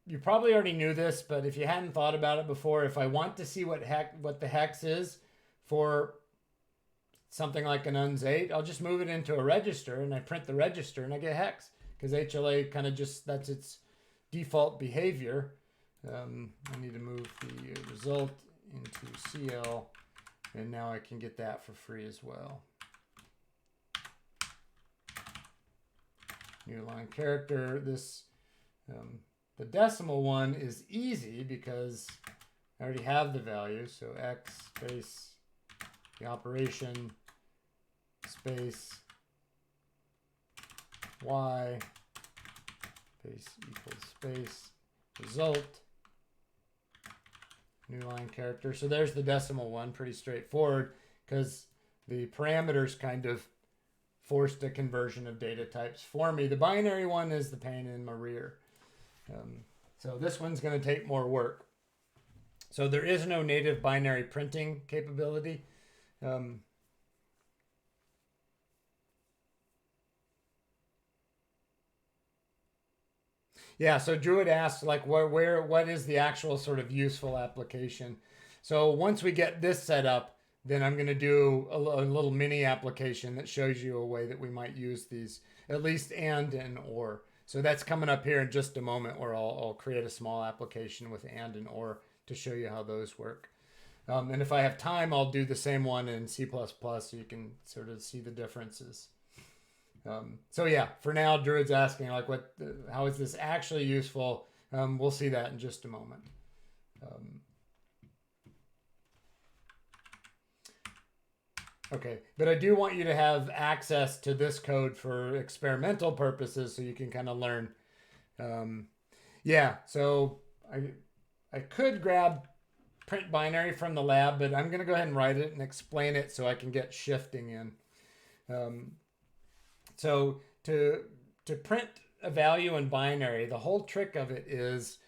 you probably already knew this, but if you hadn't thought about it before, if I want to see what the hex is for something like an UNS8, I'll just move it into a register and I print the register and I get hex, because HLA kind of just, that's its default behavior. I need to move the result into CL, and now I can get that for free as well. New line character. This the decimal one is easy because I already have the value. So X space the operation space Y space equals space result new line character. So there's the decimal one, pretty straightforward because the parameters kind of forced a conversion of data types for me. The binary one is the pain in my rear. So this one's going to take more work. So there is no native binary printing capability. Yeah, so Druid asked, like, what is the actual sort of useful application? So once we get this set up, then I'm going to do a little mini application that shows you a way that we might use these, at least and or. So that's coming up here in just a moment, where I'll create a small application with and or to show you how those work. And if I have time, I'll do the same one in C++ so you can sort of see the differences. So yeah, for now, Druid's asking, like, how is this actually useful? We'll see that in just a moment. Okay, but I do want you to have access to this code for experimental purposes so you can kind of learn. Yeah, so I could grab print binary from the lab, but I'm going to go ahead and write it and explain it so I can get shifting in. So to print a value in binary, the whole trick of it is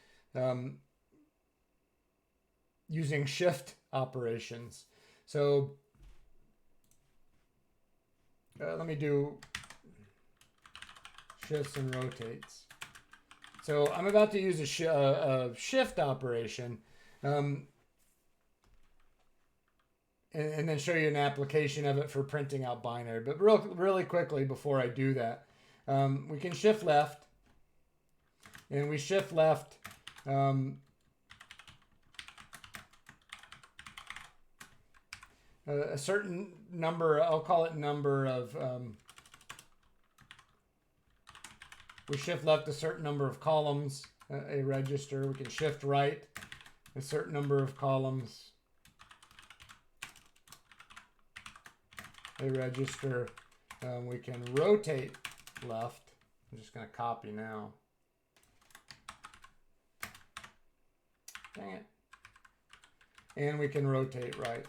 using shift operations. So let me do shifts and rotates. So I'm about to use a shift operation and then show you an application of it for printing out binary. But really quickly before I do that, we can shift left, and we shift left a certain number, I'll call it number of, we shift left a certain number of columns, a register. We can shift right a certain number of columns, a register. We can rotate left. I'm just going to copy now. Dang it. And we can rotate right.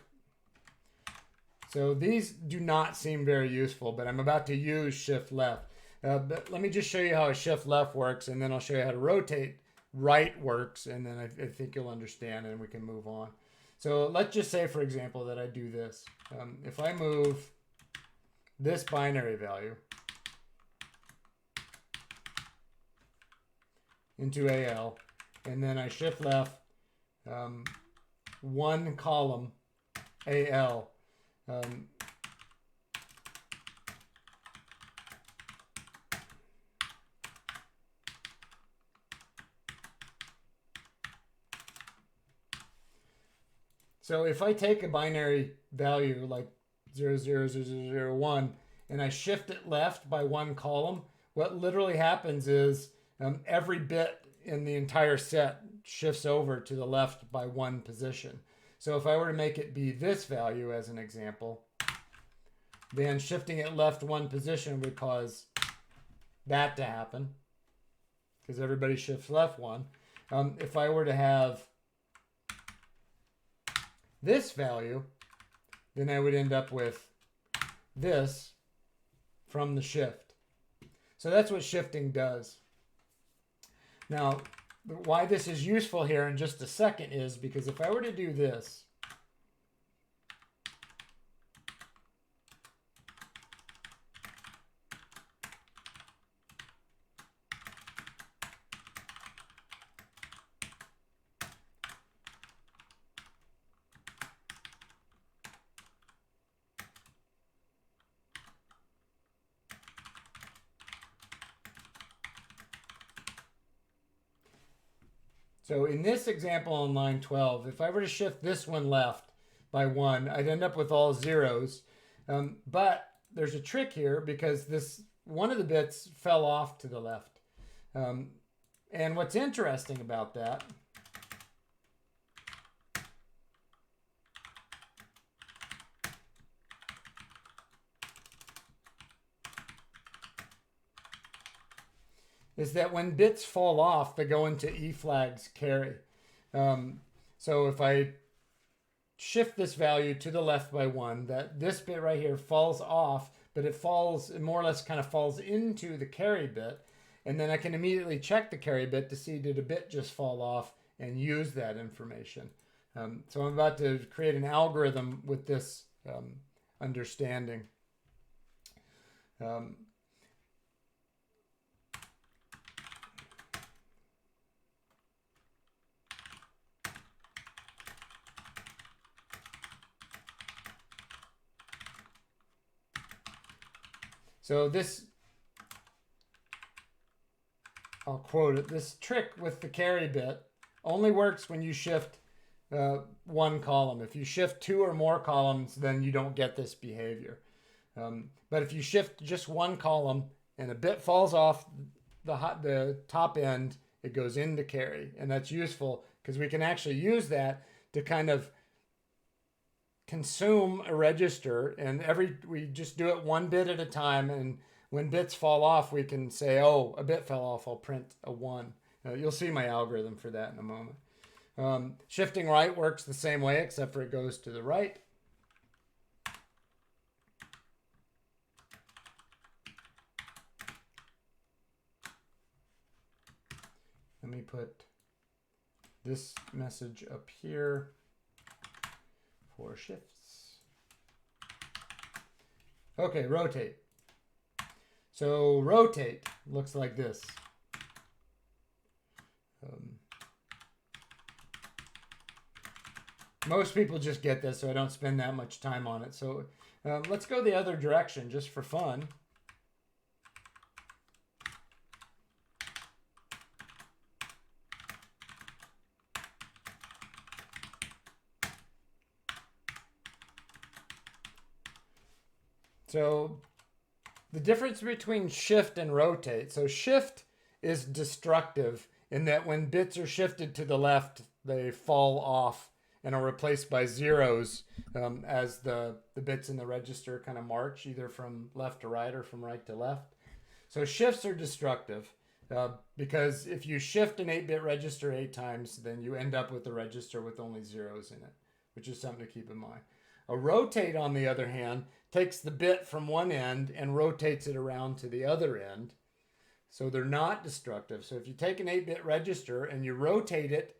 So these do not seem very useful, but I'm about to use shift left. But let me just show you how a shift left works, and then I'll show you how to rotate right works, and then I think you'll understand, and we can move on. So let's just say, for example, that I do this. If I move this binary value into AL, and then I shift left one column AL, so if I take a binary value like 0, 0, 0, 0, 0, 1, and I shift it left by one column, what literally happens is every bit in the entire set shifts over to the left by one position. So if I were to make it be this value as an example, then shifting it left one position would cause that to happen because everybody shifts left one. If I were to have this value, then I would end up with this from the shift. So that's what shifting does. Now, why this is useful here in just a second is because if I were to do this, so in this example on line 12, if I were to shift this one left by 1, I'd end up with all zeros. But there's a trick here because this one of the bits fell off to the left. And what's interesting about that is that when bits fall off, they go into E flags carry. So if I shift this value to the left by 1, that this bit right here falls off, but it more or less kind of falls into the carry bit. And then I can immediately check the carry bit to see did a bit just fall off and use that information. So I'm about to create an algorithm with this understanding. So this, I'll quote it, this trick with the carry bit only works when you shift one column. If you shift 2 or more columns, then you don't get this behavior. But if you shift just one column and a bit falls off the top end, it goes into carry. And that's useful because we can actually use that to kind of consume a register, and we just do it one bit at a time, and when bits fall off we can say, oh, a bit fell off, I'll print a 1. You'll see my algorithm for that in a moment. Shifting right works the same way except for it goes to the right. Let me put this message up here for shifts. Okay, rotate. So rotate looks like this. Most people just get this, so I don't spend that much time on it. So let's go the other direction just for fun. So the difference between shift and rotate. So shift is destructive in that when bits are shifted to the left, they fall off and are replaced by zeros as the bits in the register kind of march either from left to right or from right to left. So shifts are destructive because if you shift an 8-bit register 8 times, then you end up with a register with only zeros in it, which is something to keep in mind. A rotate, on the other hand, takes the bit from one end and rotates it around to the other end. So they're not destructive. So if you take an 8-bit register and you rotate it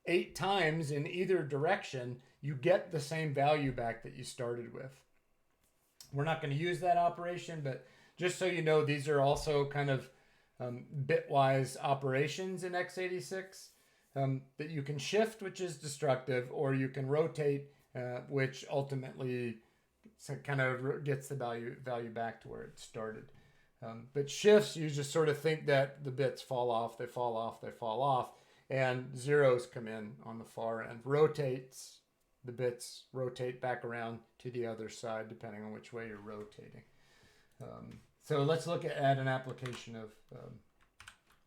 8 times in either direction, you get the same value back that you started with. We're not going to use that operation, but just so you know, these are also kind of bitwise operations in x86 that you can shift, which is destructive, or you can rotate, which ultimately kind of gets the value back to where it started. But shifts, you just sort of think that the bits fall off, they fall off, they fall off, and zeros come in on the far end. Rotates, the bits rotate back around to the other side depending on which way you're rotating. So let's look at an application of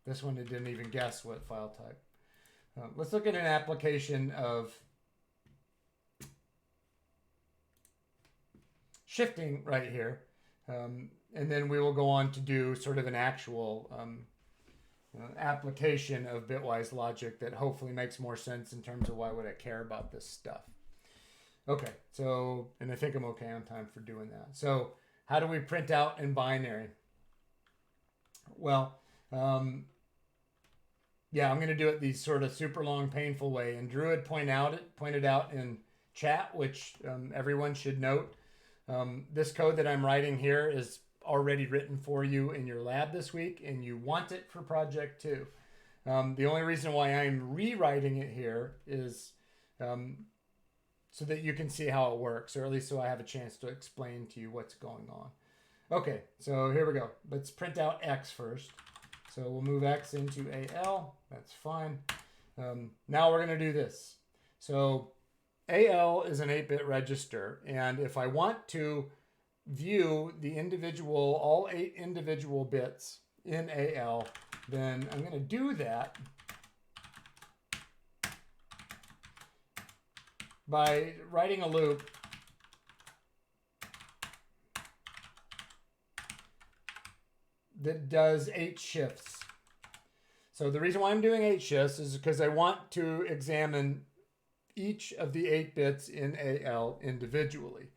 this one. It didn't even guess what file type. Let's look at an application of shifting right here. And then we will go on to do sort of an actual application of bitwise logic that hopefully makes more sense in terms of why would I care about this stuff. Okay, so, and I think I'm okay on time for doing that. So how do we print out in binary? Well, yeah, I'm going to do it the sort of super long, painful way. And Druid pointed out in chat, which everyone should note. This code that I'm writing here is already written for you in your lab this week, and you want it for project 2. The only reason why I'm rewriting it here is so that you can see how it works, or at least so I have a chance to explain to you what's going on. Okay, so here we go. Let's print out X first. So we'll move X into AL. That's fine. Now we're going to do this. So AL is an 8-bit register, and if I want to view the all 8 individual bits in AL, then I'm going to do that by writing a loop that does 8 shifts. So the reason why I'm doing 8 shifts is because I want to examine each of the 8 bits in AL individually.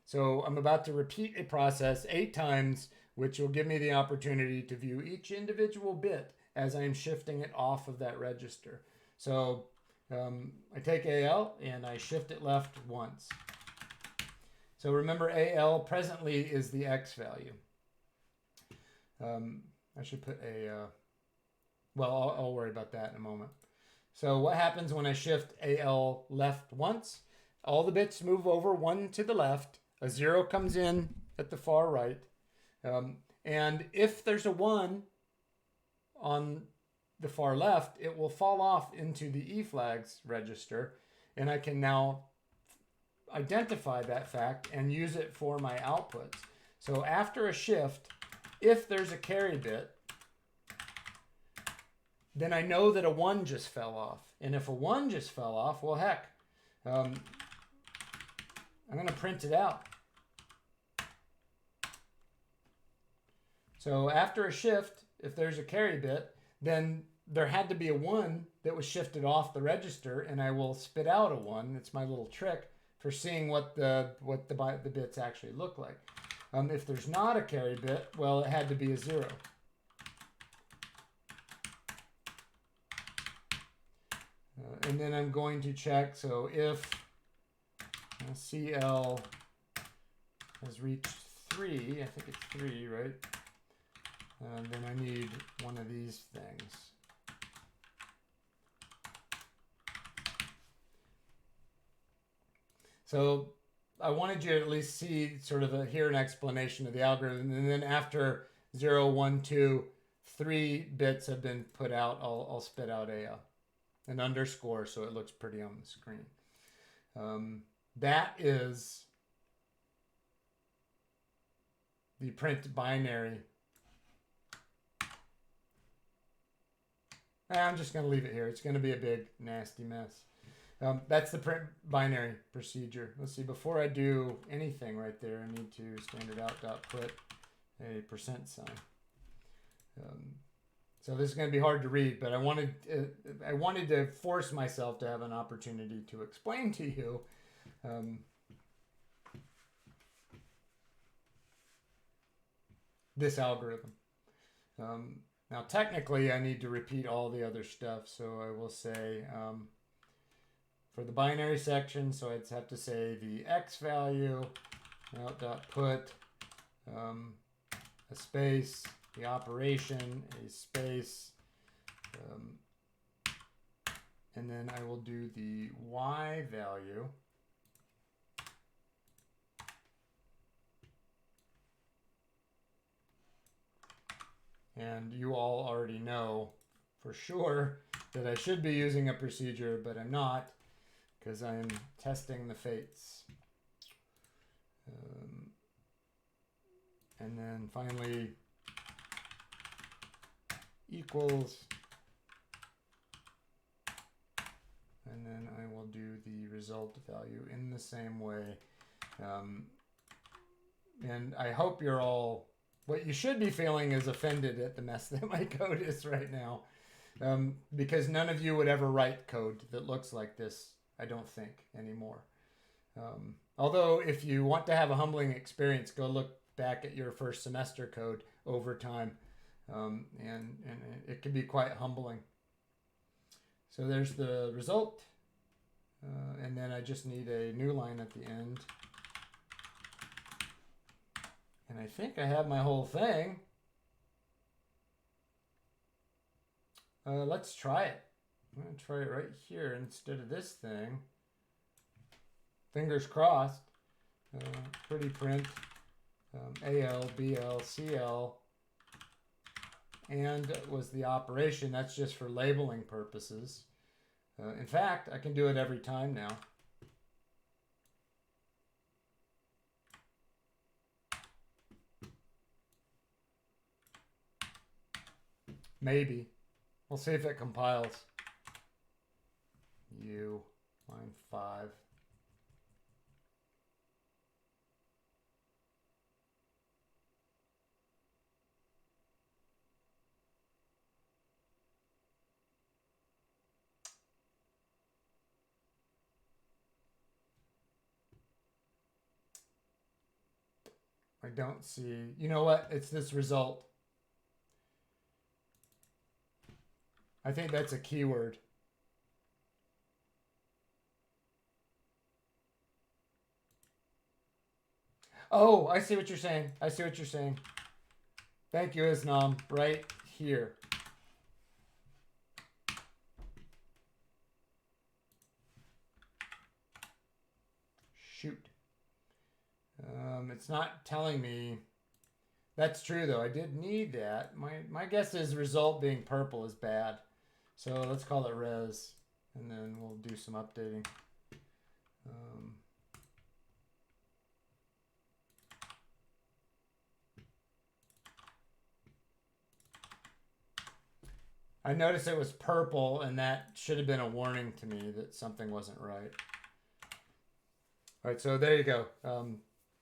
So I'm about to repeat a process 8 times, which will give me the opportunity to view each individual bit as I'm shifting it off of that register. So I take AL and I shift it left once. So remember, AL presently is the X value. I should put well, I'll worry about that in a moment. So what happens when I shift AL left once? All the bits move over 1 to the left. A 0 comes in at the far right. And if there's a 1 on the far left, it will fall off into the E flags register. And I can now identify that fact and use it for my outputs. So after a shift, if there's a carry bit, then I know that a 1 just fell off. And if a 1 just fell off, well, heck, I'm going to print it out. So after a shift, if there's a carry bit, then there had to be a 1 that was shifted off the register, and I will spit out a 1. It's my little trick for seeing what the bits actually look like. If there's not a carry bit, well, it had to be a 0. And then I'm going to check, so if CL has reached 3, I think it's 3, right? Then I need one of these things. So I wanted you to at least see sort of hear an explanation of the algorithm, and then after 0, 1, 2, 3 bits have been put out, I'll spit out an underscore so it looks pretty on the screen. That is the print binary. I'm just going to leave it here. It's going to be a big, nasty mess. That's the print binary procedure. Let's see, before I do anything right there, I need to standard out dot put a %sign. So this is going to be hard to read, but I wanted to force myself to have an opportunity to explain to you this algorithm. Now, technically, I need to repeat all the other stuff, so I will say for the binary section, so I'd have to say the X value, out.put, a space, the operation, a space, and then I will do the Y value. And you all already know for sure that I should be using a procedure, but I'm not. because I'm testing the fates. And then finally equals, and then I will do the result value in the same way. And I hope you're all, what you should be feeling is offended at the mess that my code is right now. Because none of you would ever write code that looks like this, I don't think, anymore. Although if you want to have a humbling experience, go look back at your first semester code over time. And it can be quite humbling. So there's the result. And then I just need a new line at the end. And I think I have my whole thing. Let's try it. I'm going to try it right here instead of this thing. Fingers crossed. Pretty print. AL, BL, CL. And was the operation. That's just for labeling purposes. In fact, I can do it every time now. Maybe. We'll see if it compiles. U, line 5. I don't see, you know what? It's this result. I think that's a keyword. Oh, I see what you're saying. I see what you're saying. Thank you, Isnam. Right here. Shoot. It's not telling me. That's true, though. I did need that. My guess is result being purple is bad. So let's call it res, and then we'll do some updating. I noticed it was purple, and that should have been a warning to me that something wasn't right. All right, so there you go.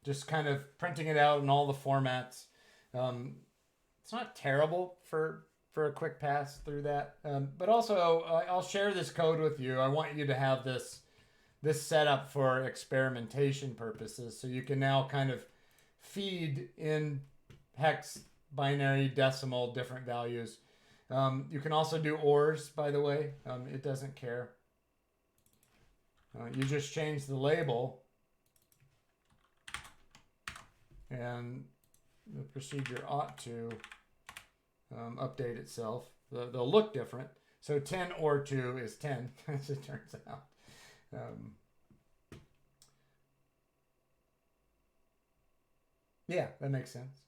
Just kind of printing it out in all the formats. It's not terrible for a quick pass through that. But also, I'll share this code with you. I want you to have this set up for experimentation purposes. So you can now kind of feed in hex, binary, decimal, different values. You can also do ORs, by the way. It doesn't care. You just change the label. And the procedure ought to update itself. They'll look different. So 10 or 2 is 10, as it turns out. Yeah, that makes sense.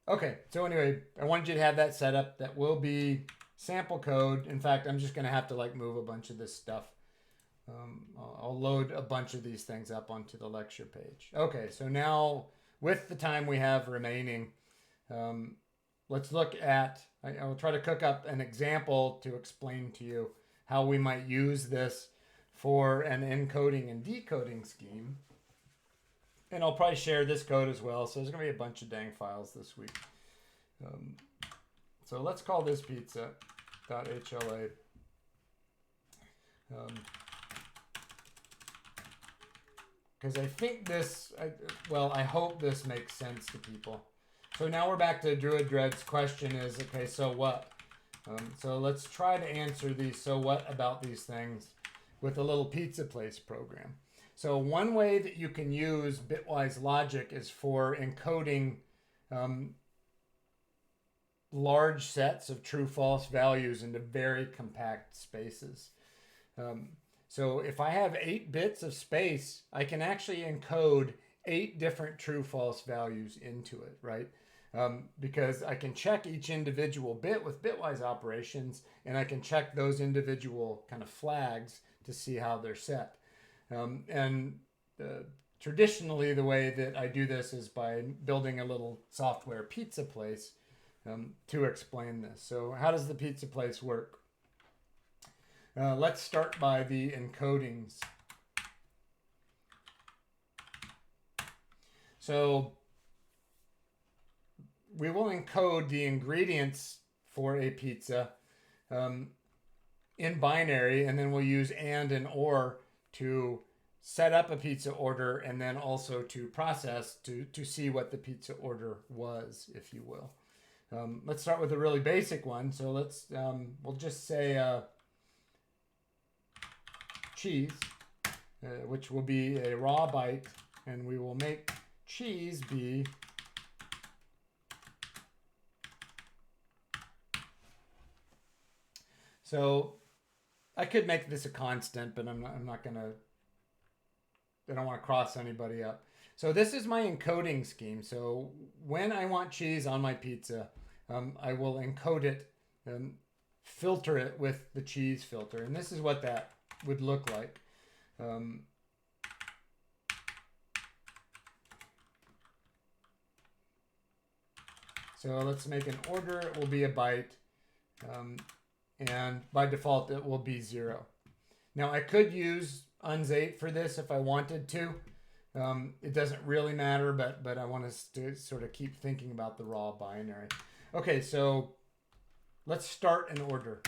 Okay, so anyway, I wanted you to have that set up. That will be sample code. In fact, I'm just going to have to move a bunch of this stuff. I'll load a bunch of these things up onto the lecture page. Okay, so now with the time we have remaining, let's look at, I will try to cook up an example to explain to you how we might use this for an encoding and decoding scheme. And I'll probably share this code as well. So there's going to be a bunch of dang files this week. So let's call this pizza.hla. Because I think this, I hope this makes sense to people. So now we're back to Druid Dread's question is, okay, so what? So let's try to answer these so what about these things with a little pizza place program. So one way that you can use bitwise logic is for encoding large sets of true-false values into very compact spaces. So if I have 8 bits of space, I can actually encode 8 different true-false values into it, right? Because I can check each individual bit with bitwise operations, and I can check those individual kind of flags to see how they're set. And traditionally, the way that I do this is by building a little software pizza place to explain this. So how does the pizza place work? Let's start by the encodings. So we will encode the ingredients for a pizza in binary, and then we'll use and or to set up a pizza order, and then also to process to see what the pizza order was, if you will. Let's start with a really basic one. So let's we'll just say cheese, which will be a raw byte, and we will make cheese be so I could make this a constant, but I'm not gonna. I don't want to cross anybody up. So this is my encoding scheme. So when I want cheese on my pizza, I will encode it, filter it with the cheese filter, and this is what that would look like. So let's make an order. It will be a byte. And by default, it will be 0. Now, I could use uns8 for this if I wanted to. It doesn't really matter, but I want us to sort of keep thinking about the raw binary. Okay, so let's start an order.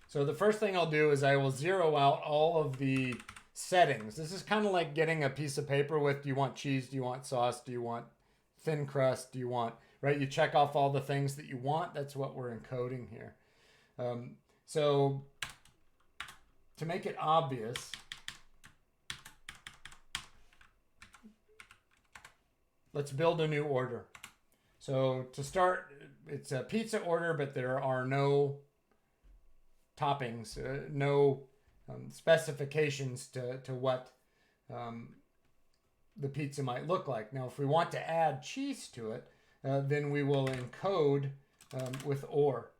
So the first thing I'll do is I will zero out all of the settings. This is kind of like getting a piece of paper with, do you want cheese, do you want sauce, do you want thin crust, do you want, right? You check off all the things that you want. That's what we're encoding here. So to make it obvious, let's build a new order. So to start, it's a pizza order, but there are no toppings, no specifications to what the pizza might look like. Now, if we want to add cheese to it, then we will encode with or.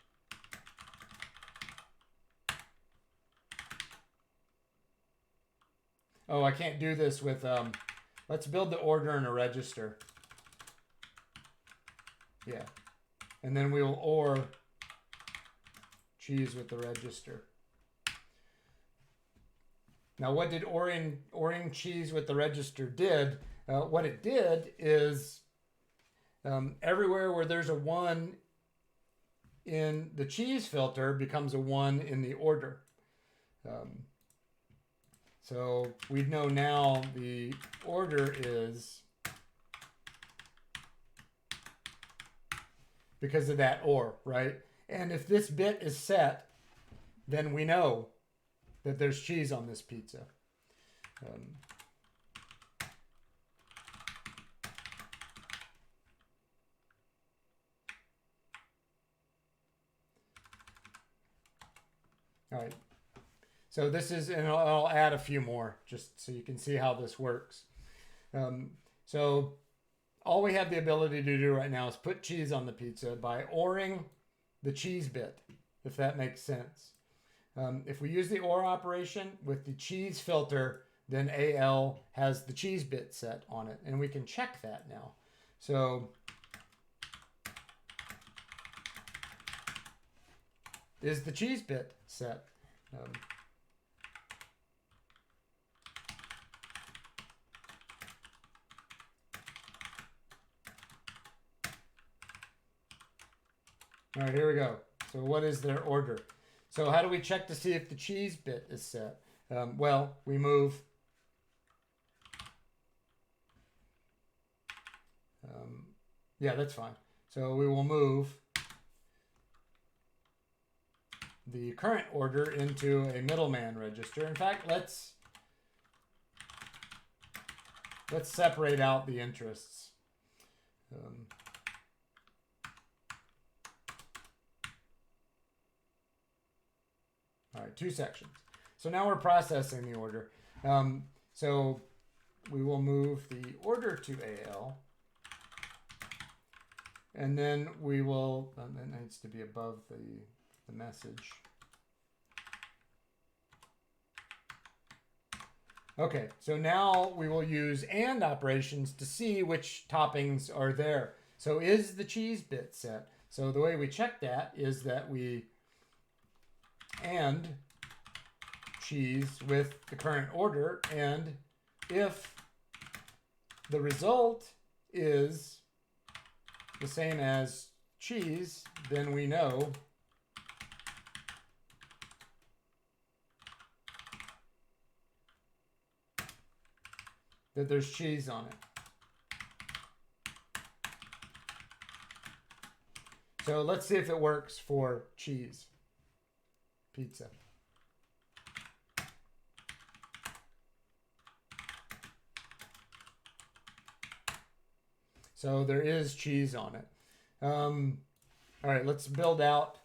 Oh, I can't do this with, let's build the order in a register. Yeah. And then we will or cheese with the register. Now, what did oring cheese with the register did? What it did is everywhere where there's a 1 in the cheese filter becomes a 1 in the order. So we know now the order is because of that or, right? And if this bit is set, then we know that there's cheese on this pizza. All right. So this is, and I'll add a few more just so you can see how this works. So all we have the ability to do right now is put cheese on the pizza by oring the cheese bit, if that makes sense. If we use the or operation with the cheese filter, then AL has the cheese bit set on it, and we can check that now. So is the cheese bit set? All right, here we go. So what is their order? So how do we check to see if the cheese bit is set? Well, we move yeah, that's fine. So we will move the current order into a middleman register. In fact, let's separate out the interests. All right, 2 sections. So now we're processing the order. So we will move the order to AL. and then we will, that needs to be above the message. Okay, so now we will use AND operations to see which toppings are there. So is the cheese bit set? So the way we check that is that we AND cheese with the current order, and if the result is the same as cheese, then we know that there's cheese on it. So let's see if it works for cheese pizza. So there is cheese on it. All right, let's build out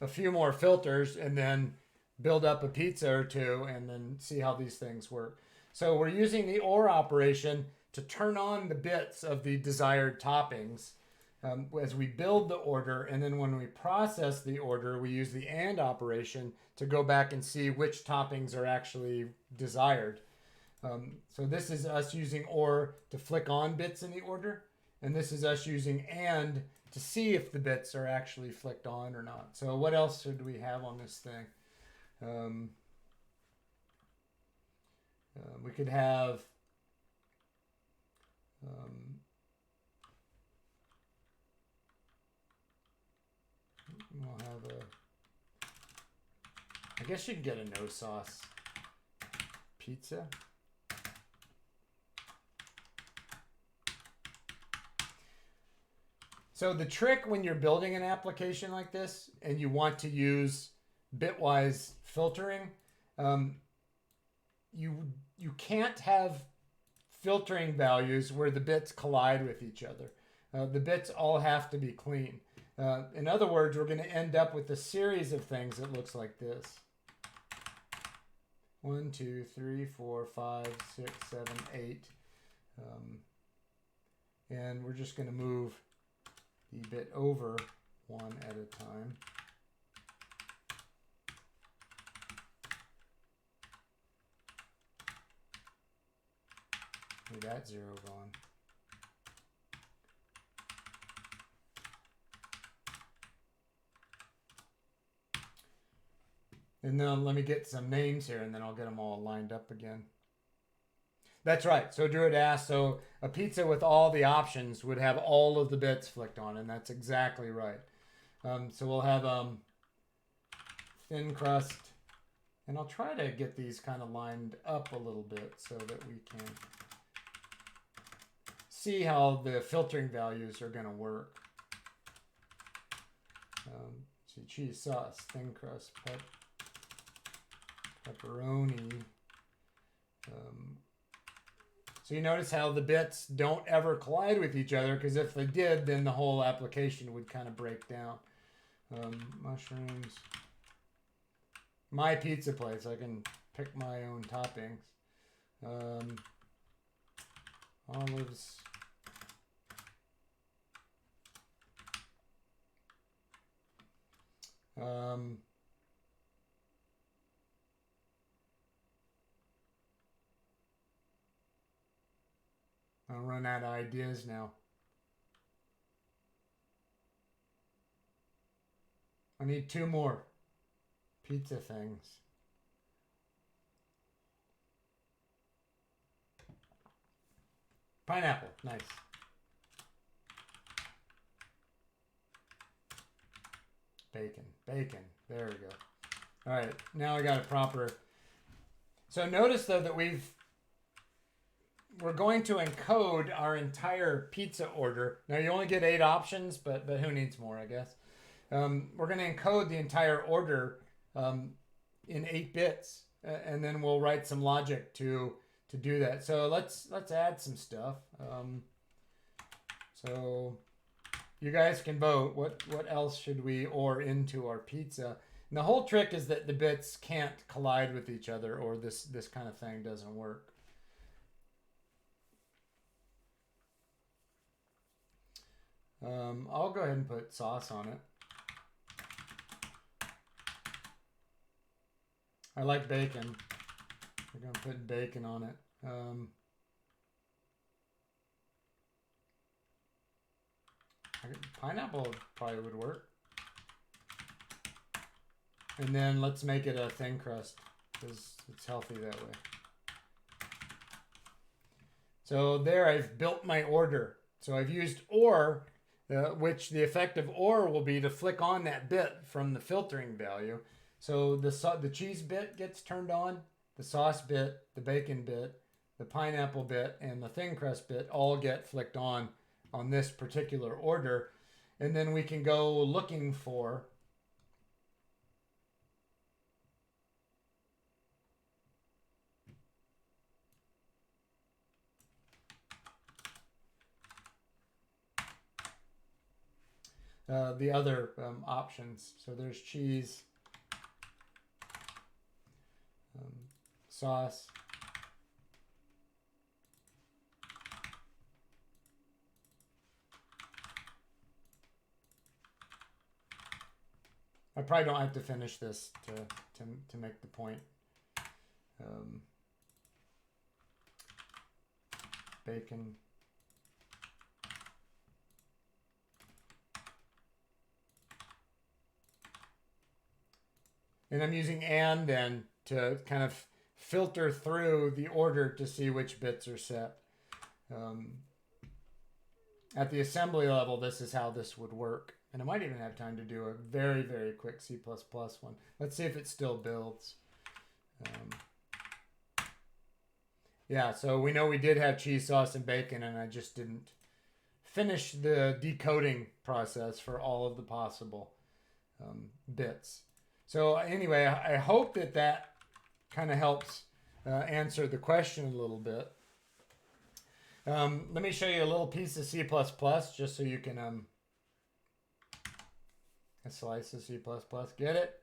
a few more filters and then build up a pizza or two and then see how these things work. So we're using the OR operation to turn on the bits of the desired toppings as we build the order, and then when we process the order, we use the AND operation to go back and see which toppings are actually desired. So this is us using OR to flick on bits in the order, and this is us using AND to see if the bits are actually flicked on or not. So what else should we have on this thing? We could have we'll have I guess you can get a no sauce pizza. So the trick when you're building an application like this and you want to use bitwise filtering, you can't have filtering values where the bits collide with each other. The bits all have to be clean. In other words, we're going to end up with a series of things that looks like this. 1, 2, 3, 4, 5, 6, 7, 8. And we're just going to move the bit over one at a time. Leave that 0 gone. And then let me get some names here, and then I'll get them all lined up again. That's right. So Druid asked, so a pizza with all the options would have all of the bits flicked on, and that's exactly right. So we'll have thin crust, and I'll try to get these kind of lined up a little bit so that we can see how the filtering values are going to work. See, cheese sauce, thin crust, pepperoni. So you notice how the bits don't ever collide with each other, because if they did, then the whole application would kind of break down. Mushrooms. My pizza place, I can pick my own toppings. Olives. I'll run out of ideas now. I need 2 more pizza things. Pineapple, nice. Bacon, there we go. All right, now I got a proper. So notice though that we're going to encode our entire pizza order. Now you only get 8 options, but who needs more, I guess. We're going to encode the entire order in 8 bits, and then we'll write some logic to do that. So let's add some stuff. So you guys can vote. What else should we OR into our pizza? And the whole trick is that the bits can't collide with each other, or this kind of thing doesn't work. I'll go ahead and put sauce on it. I like bacon. We're going to put bacon on it. Pineapple probably would work. And then let's make it a thin crust because it's healthy that way. So there I've built my order. So I've used OR, which the effect of OR will be to flick on that bit from the filtering value. So the cheese bit gets turned on, the sauce bit, the bacon bit, the pineapple bit, and the thin crust bit all get flicked on this particular order. And then we can go looking for the other options. So there's cheese, sauce, I probably don't have to finish this to make the point. Bacon. And I'm using and then to kind of filter through the order to see which bits are set. At the assembly level, this is how this would work. And I might even have time to do a very, very quick C++ one. Let's see if it still builds. Yeah, so we know we did have cheese, sauce, and bacon, and I just didn't finish the decoding process for all of the possible bits. So anyway, I hope that kind of helps answer the question a little bit. Let me show you a little piece of C++ just so you can a slice of C++. Get it?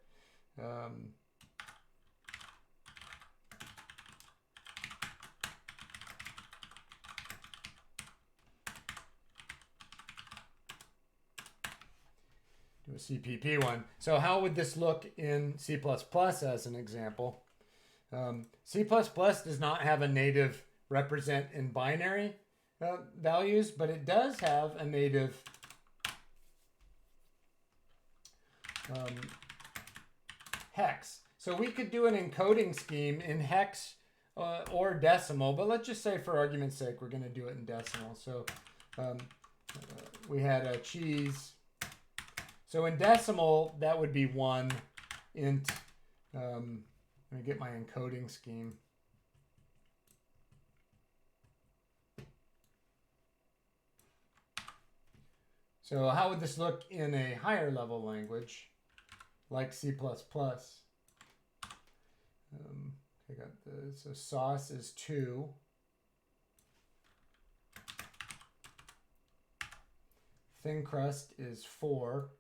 Do a CPP one. So how would this look in C++ as an example? C++ does not have a native represent in binary values, but it does have a native hex. So we could do an encoding scheme in hex or decimal, but let's just say for argument's sake, we're going to do it in decimal. So we had a cheese. So in decimal, that would be 1 int. Let me get my encoding scheme. So how would this look in a higher level language like C++? I got so sauce is 2. Thin crust is 4.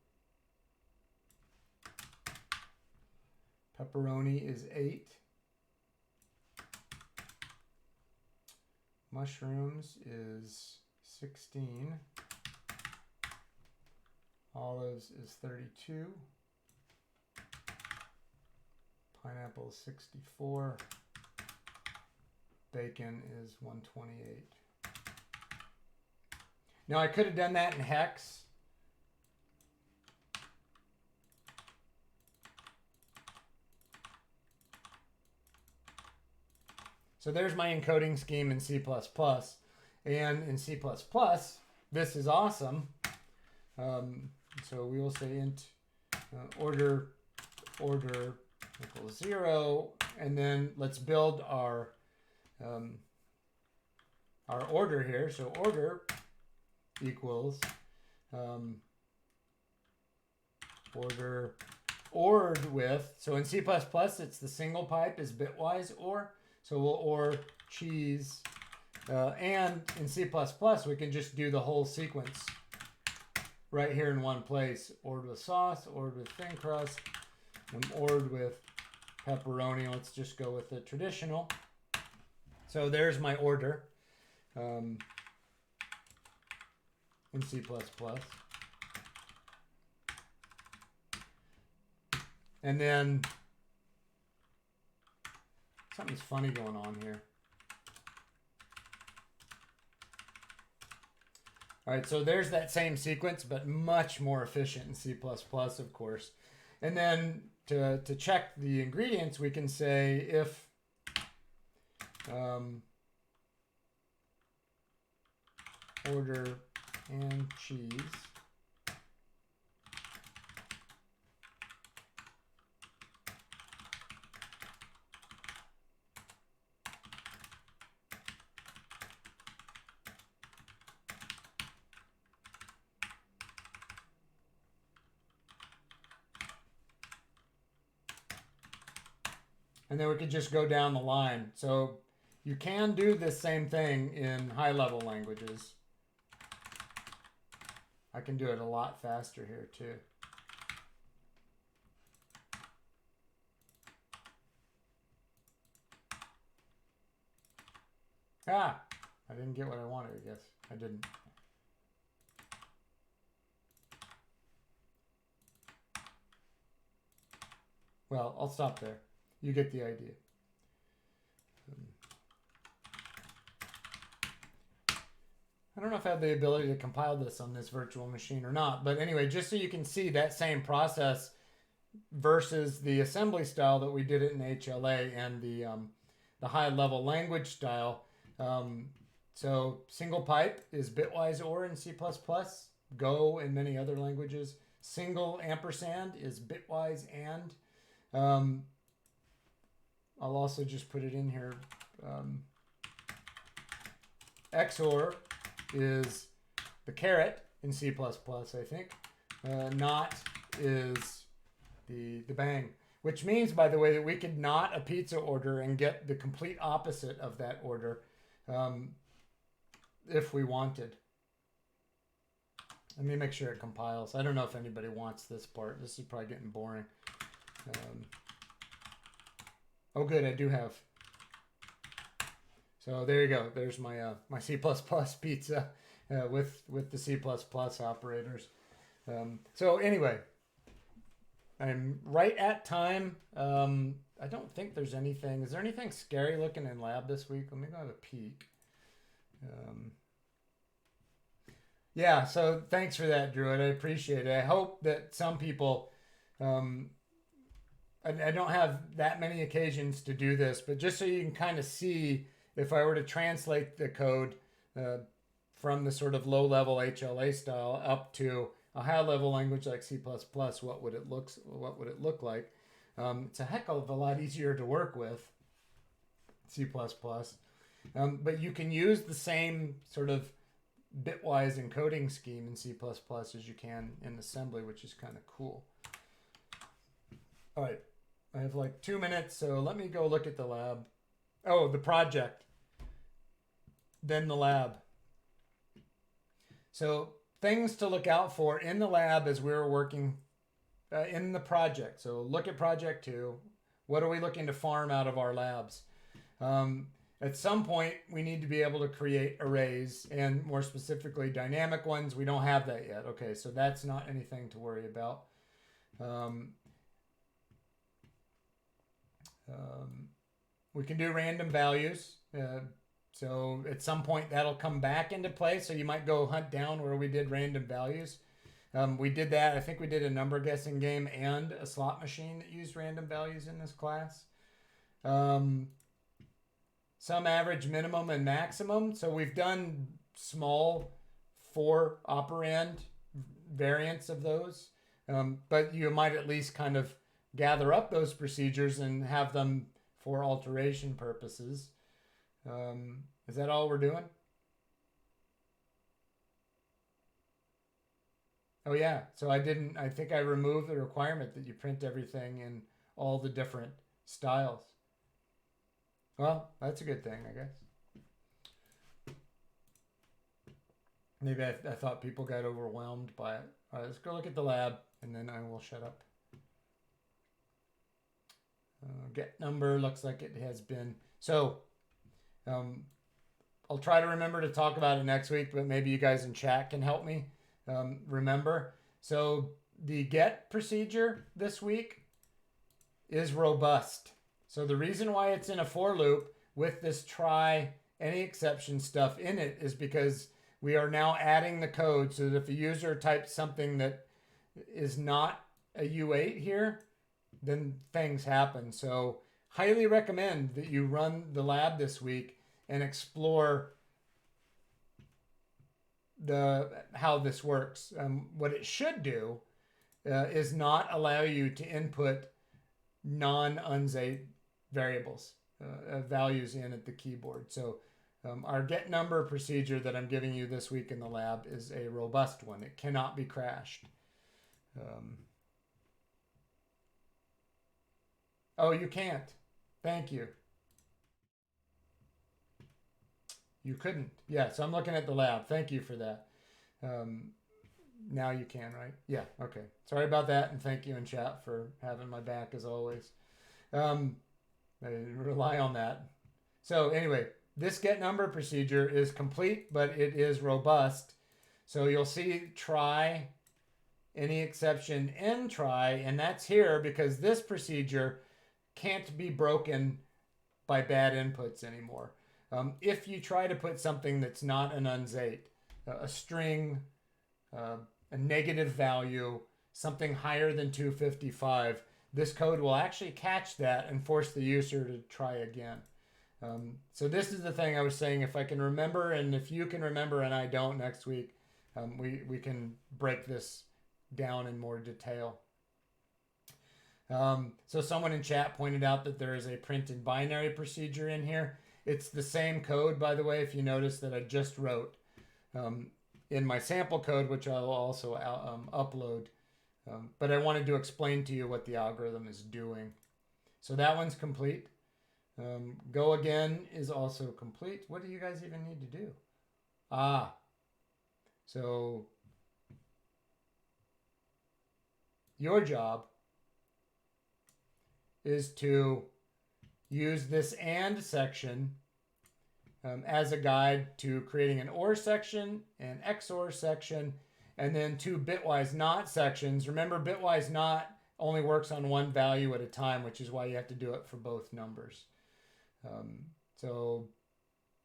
Pepperoni is 8. Mushrooms is 16. Olives is 32. Pineapple is 64. Bacon is 128. Now I could have done that in hex. So there's my encoding scheme in C++. And in C++, this is awesome. So we will say int order equals 0, and then let's build our order here. So order equals order ORed with. So in C++, it's the single pipe is bitwise OR. So we'll OR cheese, and in C++ we can just do the whole sequence right here in one place. ORed with sauce, ORed with thin crust, and ORed with pepperoni. Let's just go with the traditional. So there's my order. in C++. And then something's funny going on here. All right, so there's that same sequence, but much more efficient in C++, of course. And then to check the ingredients, we can say if order and cheese and then we could just go down the line. So you can do this same thing in high-level languages. I can do it a lot faster here too. Ah, I didn't get what I wanted, I guess. I didn't. Well, I'll stop there. You get the idea. I don't know if I have the ability to compile this on this virtual machine or not, but anyway, just so you can see that same process versus the assembly style that we did it in HLA and the high-level language style. So single pipe is bitwise OR in C++, Go in many other languages. Single ampersand is bitwise and. I'll also just put it in here. XOR is the caret in C++, I think. Not is the bang, which means, by the way, that we could not a pizza order and get the complete opposite of that order if we wanted. Let me make sure it compiles. I don't know if anybody wants this part. This is probably getting boring. Oh, good, I do have. So there you go. There's my my C++ pizza with the C++ operators. So anyway, I'm right at time. I don't think there's anything. Is there anything scary looking in lab this week? Let me go have a peek. Yeah, so thanks for that, Druid. I appreciate it. I hope that some people, I don't have that many occasions to do this, but just so you can kind of see, if I were to translate the code from the sort of low-level HLA style up to a high-level language like C++, what would it look like? It's a heck of a lot easier to work with, C++. But you can use the same sort of bitwise encoding scheme in C++ as you can in assembly, which is kind of cool. All right, I have like 2 minutes, so let me go look at the lab. Oh, the project. Then the lab. So things to look out for in the lab as we're working in the project. So look at project 2. What are we looking to farm out of our labs? At some point, we need to be able to create arrays, and more specifically, dynamic ones. We don't have that yet. Okay, so that's not anything to worry about. We can do random values. So at some point, that'll come back into play. So you might go hunt down where we did random values. We did that. I think we did a number guessing game and a slot machine that used random values in this class. Some average, minimum, and maximum. So we've done small 4 operand variants of those. But you might at least kind of gather up those procedures and have them for alteration purposes. Is that all we're doing? Oh yeah, so I think I removed the requirement that you print everything in all the different styles. Well, that's a good thing, I guess. Maybe I thought people got overwhelmed by it. All right, let's go look at the lab, and then I will shut up. Get number looks like it has been. So I'll try to remember to talk about it next week, but maybe you guys in chat can help me remember. So the get procedure this week is robust. So the reason why it's in a for loop with this try any exception stuff in it is because we are now adding the code so that if a user types something that is not a U8 here, then things happen. So highly recommend that you run the lab this week and explore how this works. What it should do is not allow you to input non-unzate variables, values in at the keyboard. So our get number procedure that I'm giving you this week in the lab is a robust one. It cannot be crashed. Oh, you can't. Thank you. You couldn't. Yeah, so I'm looking at the lab. Thank you for that. Now you can, right? Yeah, okay. Sorry about that, and thank you in chat for having my back as always. I rely on that. So anyway, this get number procedure is complete, but it is robust. So you'll see try, any exception, end try, and that's here because this procedure can't be broken by bad inputs anymore. If you try to put something that's not an unzate, a string, a negative value, something higher than 255, this code will actually catch that and force the user to try again. So this is the thing I was saying, if I can remember, and if you can remember and I don't next week, we can break this down in more detail. So someone in chat pointed out that there is a printed binary procedure in here. It's the same code, by the way, if you notice, that I just wrote in my sample code, which I'll also upload. But I wanted to explain to you what the algorithm is doing. So that one's complete. Go again is also complete. What do you guys even need to do? So your job is to use this AND section as a guide to creating an OR section, an XOR section, and then two bitwise NOT sections. Remember, bitwise NOT only works on one value at a time, which is why you have to do it for both numbers. So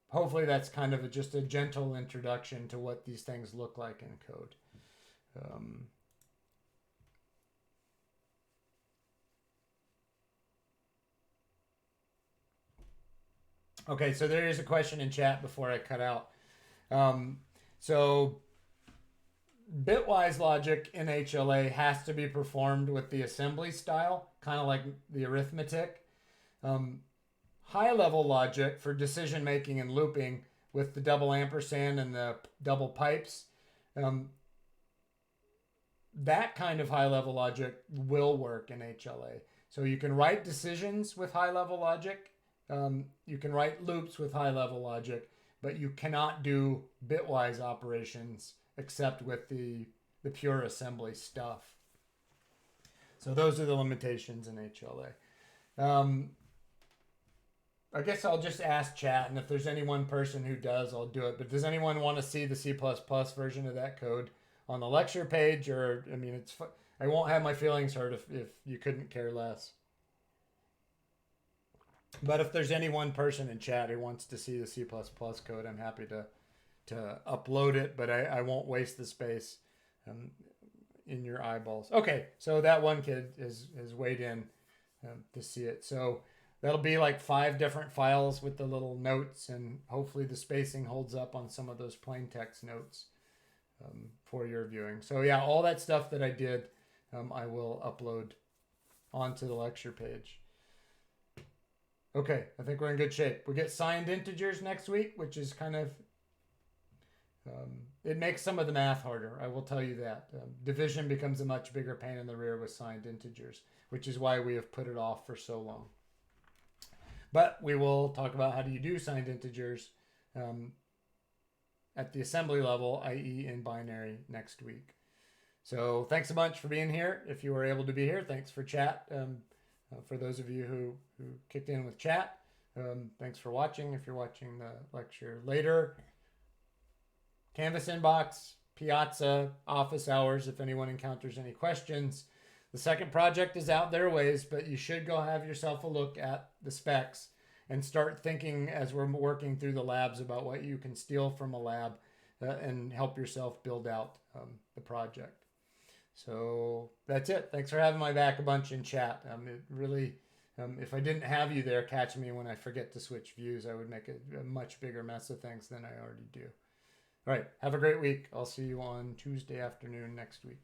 hopefully that's kind of just a gentle introduction to what these things look like in code. Okay, so there is a question in chat before I cut out. So bitwise logic in HLA has to be performed with the assembly style, kind of like the arithmetic. High-level logic for decision making and looping with the double ampersand and the double pipes, that kind of high-level logic will work in HLA. So you can write decisions with high-level logic. You can write loops with high-level logic, but you cannot do bitwise operations except with the pure assembly stuff. So those are the limitations in HLA. I guess I'll just ask chat, and if there's any one person who does, I'll do it. But does anyone want to see the C++ version of that code on the lecture page? Or, I mean, I won't have my feelings hurt if you couldn't care less. But if there's any one person in chat who wants to see the C++ code, I'm happy to upload it, but I won't waste the space in your eyeballs. Okay, so that one kid has weighed in to see it. So that'll be like 5 different files with the little notes, and hopefully the spacing holds up on some of those plain text notes for your viewing. So yeah, all that stuff that I did, I will upload onto the lecture page. Okay, I think we're in good shape. We get signed integers next week, which is kind of, it makes some of the math harder, I will tell you that. Division becomes a much bigger pain in the rear with signed integers, which is why we have put it off for so long. But we will talk about how do you do signed integers at the assembly level, i.e. in binary, next week. So thanks a bunch for being here. If you were able to be here, thanks for chat. For those of you who kicked in with chat, Thanks for watching. If you're watching the lecture later, Canvas inbox, Piazza, office hours if anyone encounters any questions. The second project is out there ways, but you should go have yourself a look at the specs and start thinking as we're working through the labs about what you can steal from a lab and help yourself build out the project. So that's it. Thanks for having my back a bunch in chat. It really, if I didn't have you there catching me when I forget to switch views, I would make a much bigger mess of things than I already do. All right. Have a great week. I'll see you on Tuesday afternoon next week.